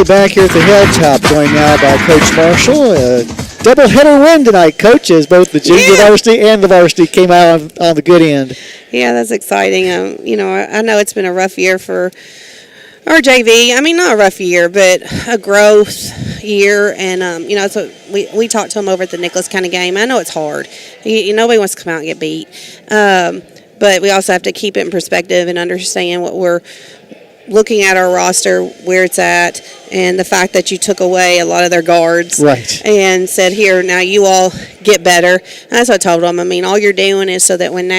Back here at the Hilltop, joined now by Coach Marshall. A doubleheader win tonight, Coach, as both the junior varsity and the varsity came out on the good end. Yeah, that's exciting. I know it's been a rough year for our JV. I mean, not a rough year, but a growth year. And, so we talked to them over at the Nicholas County game. I know it's hard. Nobody wants to come out and get beat. But we also have to keep it in perspective and understand what we're looking at our roster, where it's at, and the fact that you took away a lot of their guards, right, and said, here, now you all get better. And that's what I told them. I mean, all you're doing is so that when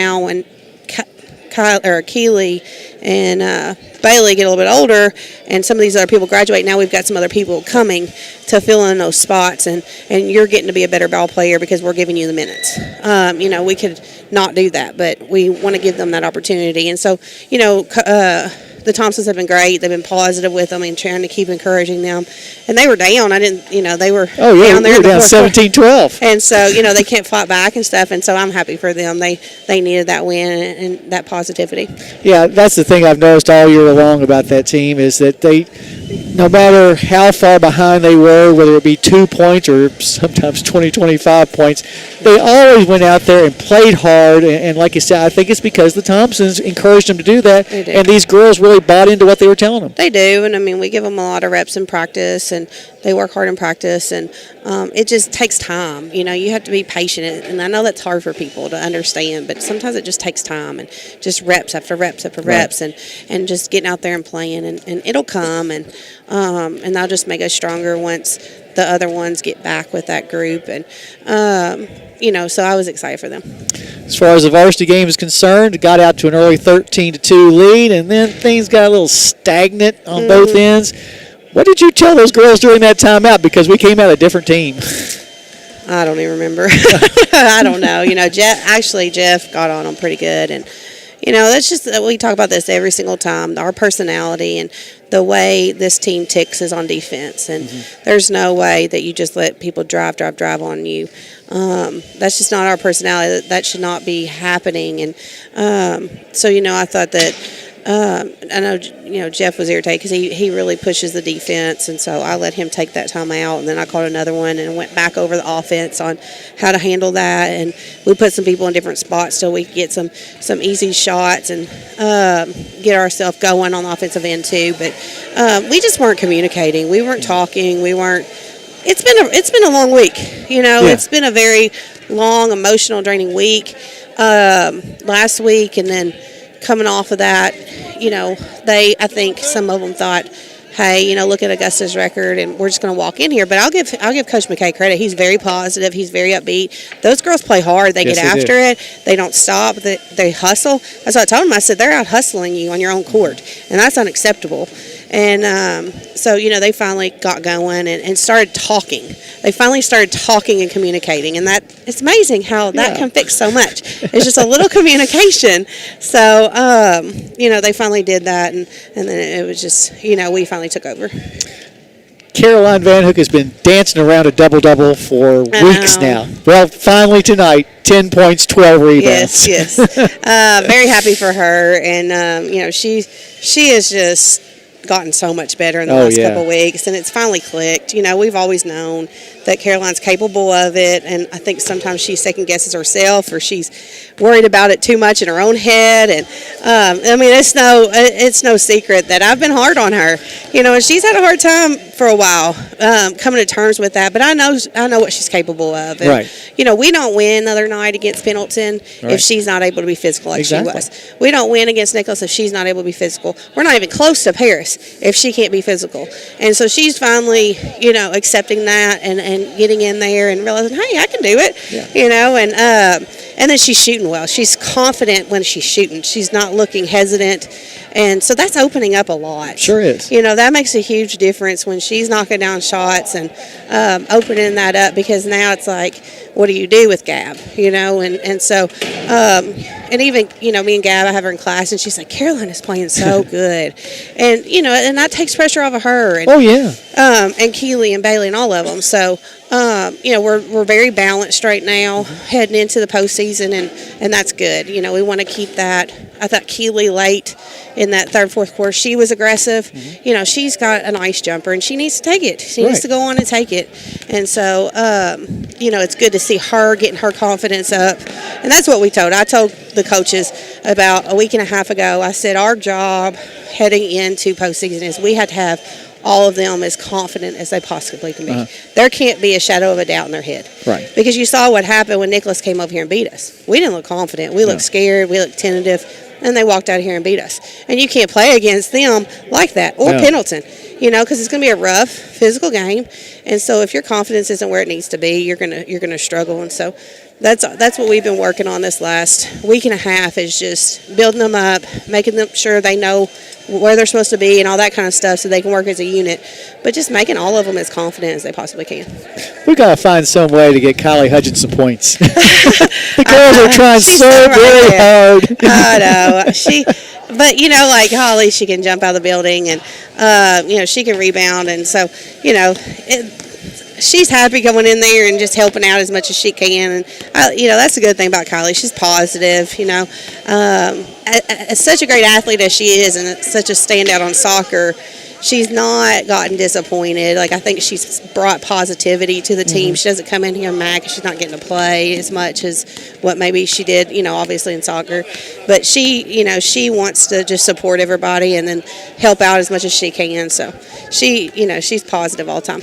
Keely and Bailey get a little bit older and some of these other people graduate, now we've got some other people coming to fill in those spots, and you're getting to be a better ball player because we're giving you the minutes. We could not do that, but we want to give them that opportunity. And so, the Thompsons have been great. They've been positive with them and trying to keep encouraging them. And they were down. They were down there. We were down 17-12. And so, they can't fight back and stuff. And so I'm happy for them. They needed that win and that positivity. Yeah, that's the thing I've noticed all year long about that team is that they, no matter how far behind they were, whether it be 2 points or sometimes 20, 25 points, they always went out there and played hard. And like you said, I think it's because the Thompsons encouraged them to do that. They do. And these girls really bought into what they were telling them. They do. And, we give them a lot of reps in practice, and they work hard in practice. And it just takes time. You have to be patient. And I know that's hard for people to understand, but sometimes it just takes time and just reps after reps after reps, and just getting out there and playing. And it'll come. And that'll just make us stronger once the other ones get back with that group. And, so I was excited for them. As far as the varsity game is concerned, it got out to an early 13-2 lead, and then things got a little stagnant on both ends. What did you tell those girls during that timeout? Because we came out a different team. I don't even remember. I don't know. Jeff got on them pretty good, and You know, that's just, we talk about this every single time, our personality and the way this team ticks is on defense. And there's no way that you just let people drive on you. That's just not our personality. That should not be happening. And so, you know, I thought that I know, you know, Jeff was irritated because he really pushes the defense, and so I let him take that time out, and then I called another one and went back over the offense on how to handle that, and we put some people in different spots so we could get some easy shots and get ourselves going on the offensive end too. But we just weren't communicating. We weren't talking. We weren't. It's been a long week. You know, It's been a very long, emotional, draining week last week, and then coming off of that, you know, I think some of them thought, hey, you know, look at Augusta's record, and we're just going to walk in here. But I'll give Coach McKay credit. He's very positive. He's very upbeat. Those girls play hard. They get after it. They don't stop. They hustle. That's what I told them. I said, they're out hustling you on your own court, and that's unacceptable. And so, you know, they finally got going and started talking. They finally started talking and communicating, and it's amazing how that can fix so much. It's just a little communication. So, you know, they finally did that, and then it was just, you know, we finally took over. Caroline Van Hook has been dancing around a double-double for weeks now. Well, finally tonight, 10 points, 12 rebounds. Yes. Very happy for her, and, you know, she has just gotten so much better in the last couple of weeks, and it's finally clicked. You know, we've always known that Caroline's capable of it, and I think sometimes she second guesses herself, or she's worried about it too much in her own head. And I mean, it's no secret that I've been hard on her. You know, and she's had a hard time for a while coming to terms with that. But I know what she's capable of. And, right. You know, we don't win the other night against Pendleton if she's not able to be physical like she was. We don't win against Nicholas if she's not able to be physical. We're not even close to Paris if she can't be physical. And so she's finally, you know, accepting that and getting in there and realizing, hey, I can do it. Yeah. You know, and then she's shooting well. She's confident when she's shooting. She's not looking hesitant. And so that's opening up a lot. Sure is. You know, that makes a huge difference when she's knocking down shots and opening that up, because now it's like, what do you do with Gab? You know, and so, and even, you know, me and Gab, I have her in class, and she's like, Caroline is playing so good. And, you know, and that takes pressure off of her. And, and Keely and Bailey and all of them. So, you know, we're very balanced right now heading into the postseason, and that's good. You know, we want to keep that. I thought Keely late in that third, fourth quarter, she was aggressive. You know, she's got an ice jumper, and she needs to take it. She needs to go on and take it. And so, you know, it's good to see her getting her confidence up. And that's what I told the coaches about a week and a half ago. I said our job heading into postseason is we have to have all of them as confident as they possibly can be. There can't be a shadow of a doubt in their head. Right. Because you saw what happened when Nicholas came over here and beat us. We didn't look confident. We looked scared. We looked tentative. And they walked out of here and beat us. And you can't play against them like that, or Pendleton, you know, because it's going to be a rough physical game. And so if your confidence isn't where it needs to be, you're gonna struggle. And so that's what we've been working on this last week and a half, is just building them up, making them sure they know where they're supposed to be and all that kind of stuff, so they can work as a unit, but just making all of them as confident as they possibly can. We got to find some way to get Kylie Hudgens some points. The girls are trying so very hard. I know. But, you know, like Holly, she can jump out of the building, and, you know, she can rebound. And so, you know, she's happy going in there and just helping out as much as she can. And, you know, that's a good thing about Kylie. She's positive, you know. As such a great athlete as she is, and such a standout on soccer, she's not gotten disappointed. Like, I think she's brought positivity to the team. She doesn't come in here mad because she's not getting to play as much as what maybe she did, you know, obviously in soccer. But she, you know, she wants to just support everybody and then help out as much as she can. So she, you know, she's positive all the time.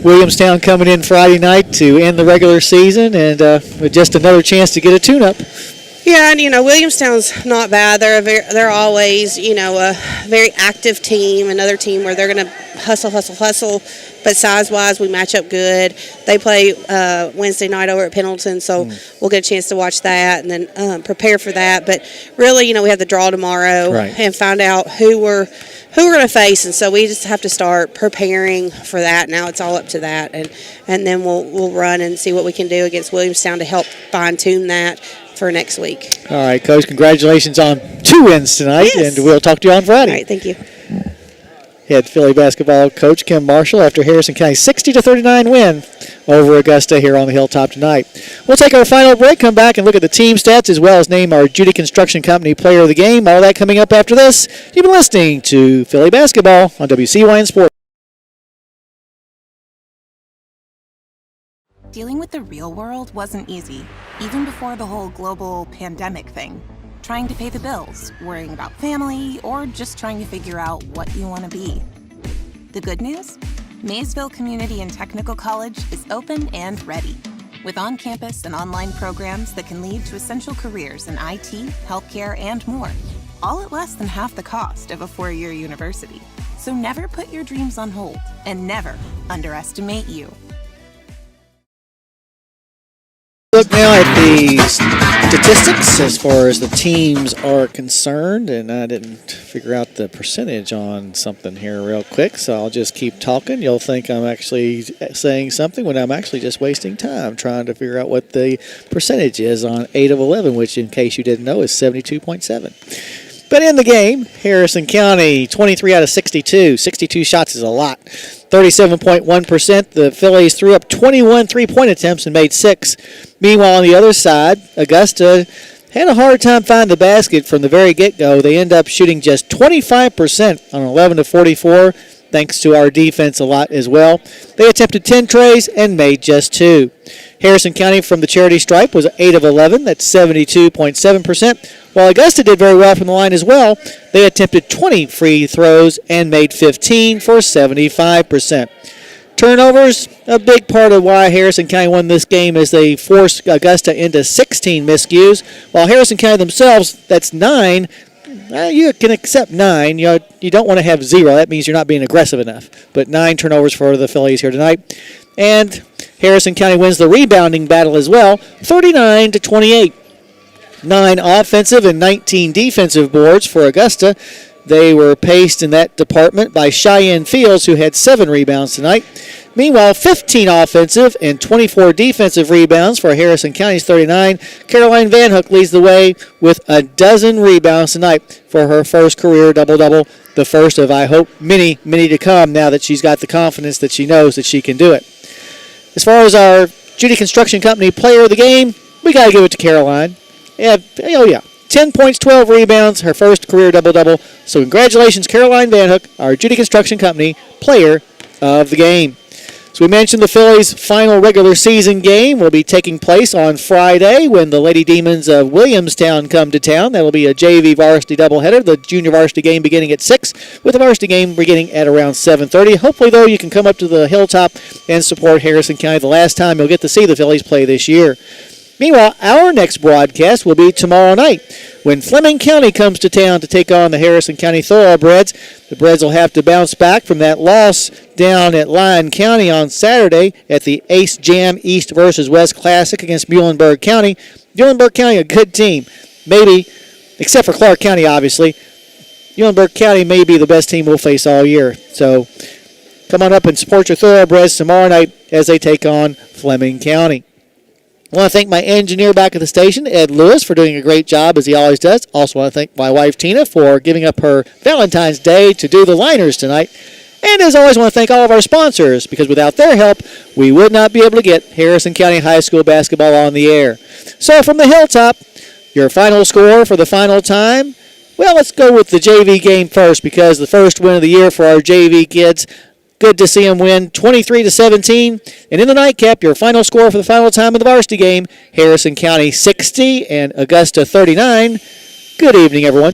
Williamstown coming in Friday night to end the regular season, and with just another chance to get a tune-up. Yeah, and, you know, Williamstown's not bad. They're always, you know, a very active team, another team where they're going to hustle, but size-wise, we match up good. They play Wednesday night over at Pendleton, so we'll get a chance to watch that and then prepare for that. But really, we have the draw tomorrow and find out who we're going to face, and so we just have to start preparing for that. Now it's all up to that, and then we'll run and see what we can do against Williamstown to help fine-tune that for next week. All right, Coach, congratulations on 2 wins tonight, and we'll talk to you on Friday. All right, thank you. Head Philly basketball coach Kim Marshall after Harrison County's 60-39 win over Augusta here on the Hilltop tonight. We'll take our final break, come back and look at the team stats as well as name our Judy Construction Company player of the game. All that coming up after this. You've been listening to Philly basketball on WCYN Sports. Dealing with the real world wasn't easy, even before the whole global pandemic thing. Trying to pay the bills, worrying about family, or just trying to figure out what you want to be. The good news? Maysville Community and Technical College is open and ready, with on-campus and online programs that can lead to essential careers in IT, healthcare, and more, all at less than half the cost of a 4-year university. So never put your dreams on hold, and never underestimate you. Look now at the statistics as far as the teams are concerned, and I didn't figure out the percentage on something here real quick, so I'll just keep talking. You'll think I'm actually saying something when I'm actually just wasting time trying to figure out what the percentage is on 8 of 11, which, in case you didn't know, is 72.7. But in the game, Harrison County, 23 out of 62. 62 shots is a lot. 37.1%. The Phillies threw up 21 three-point attempts and made 6. Meanwhile, on the other side, Augusta had a hard time finding the basket from the very get-go. They end up shooting just 25% on 11 to 44, thanks to our defense a lot as well. They attempted 10 trays and made just 2. Harrison County from the charity stripe was 8 of 11. That's 72.7%. While Augusta did very well from the line as well, they attempted 20 free throws and made 15 for 75%. Turnovers, a big part of why Harrison County won this game is they forced Augusta into 16 miscues, while Harrison County themselves, that's 9. You can accept 9. You don't want to have 0. That means you're not being aggressive enough. But 9 turnovers for the Phillies here tonight. And Harrison County wins the rebounding battle as well, 39-28. 9 offensive and 19 defensive boards for Augusta. They were paced in that department by Cheyenne Fields, who had 7 rebounds tonight. Meanwhile, 15 offensive and 24 defensive rebounds for Harrison County's 39. Caroline Van Hook leads the way with a dozen rebounds tonight for her first career double-double, the first of, I hope, many, many to come now that she's got the confidence that she knows that she can do it. As far as our Judy Construction Company player of the game, we got to give it to Caroline. 10 points, 12 rebounds, her first career double-double. So congratulations, Caroline Van Hook, our Judy Construction Company player of the game. So we mentioned the Phillies' final regular season game will be taking place on Friday when the Lady Demons of Williamstown come to town. That will be a JV varsity doubleheader, the junior varsity game beginning at 6, with the varsity game beginning at around 7:30. Hopefully, though, you can come up to the Hilltop and support Harrison County the last time you'll get to see the Phillies play this year. Meanwhile, our next broadcast will be tomorrow night when Fleming County comes to town to take on the Harrison County Thoroughbreds. The Breds will have to bounce back from that loss down at Lyon County on Saturday at the Ace Jam East versus West Classic against Muhlenberg County. Muhlenberg County, a good team. Maybe, except for Clark County, obviously. Muhlenberg County may be the best team we'll face all year. So come on up and support your Thoroughbreds tomorrow night as they take on Fleming County. I want to thank my engineer back at the station, Ed Lewis, for doing a great job, as he always does. Also want to thank my wife, Tina, for giving up her Valentine's Day to do the liners tonight. And as always, I want to thank all of our sponsors, because without their help, we would not be able to get Harrison County High School basketball on the air. So from the Hilltop, your final score for the final time, well, let's go with the JV game first, because the first win of the year for our JV kids. Good to see them win 23-17. And in the nightcap, your final score for the final time of the varsity game, Harrison County 60 and Augusta 39. Good evening, everyone.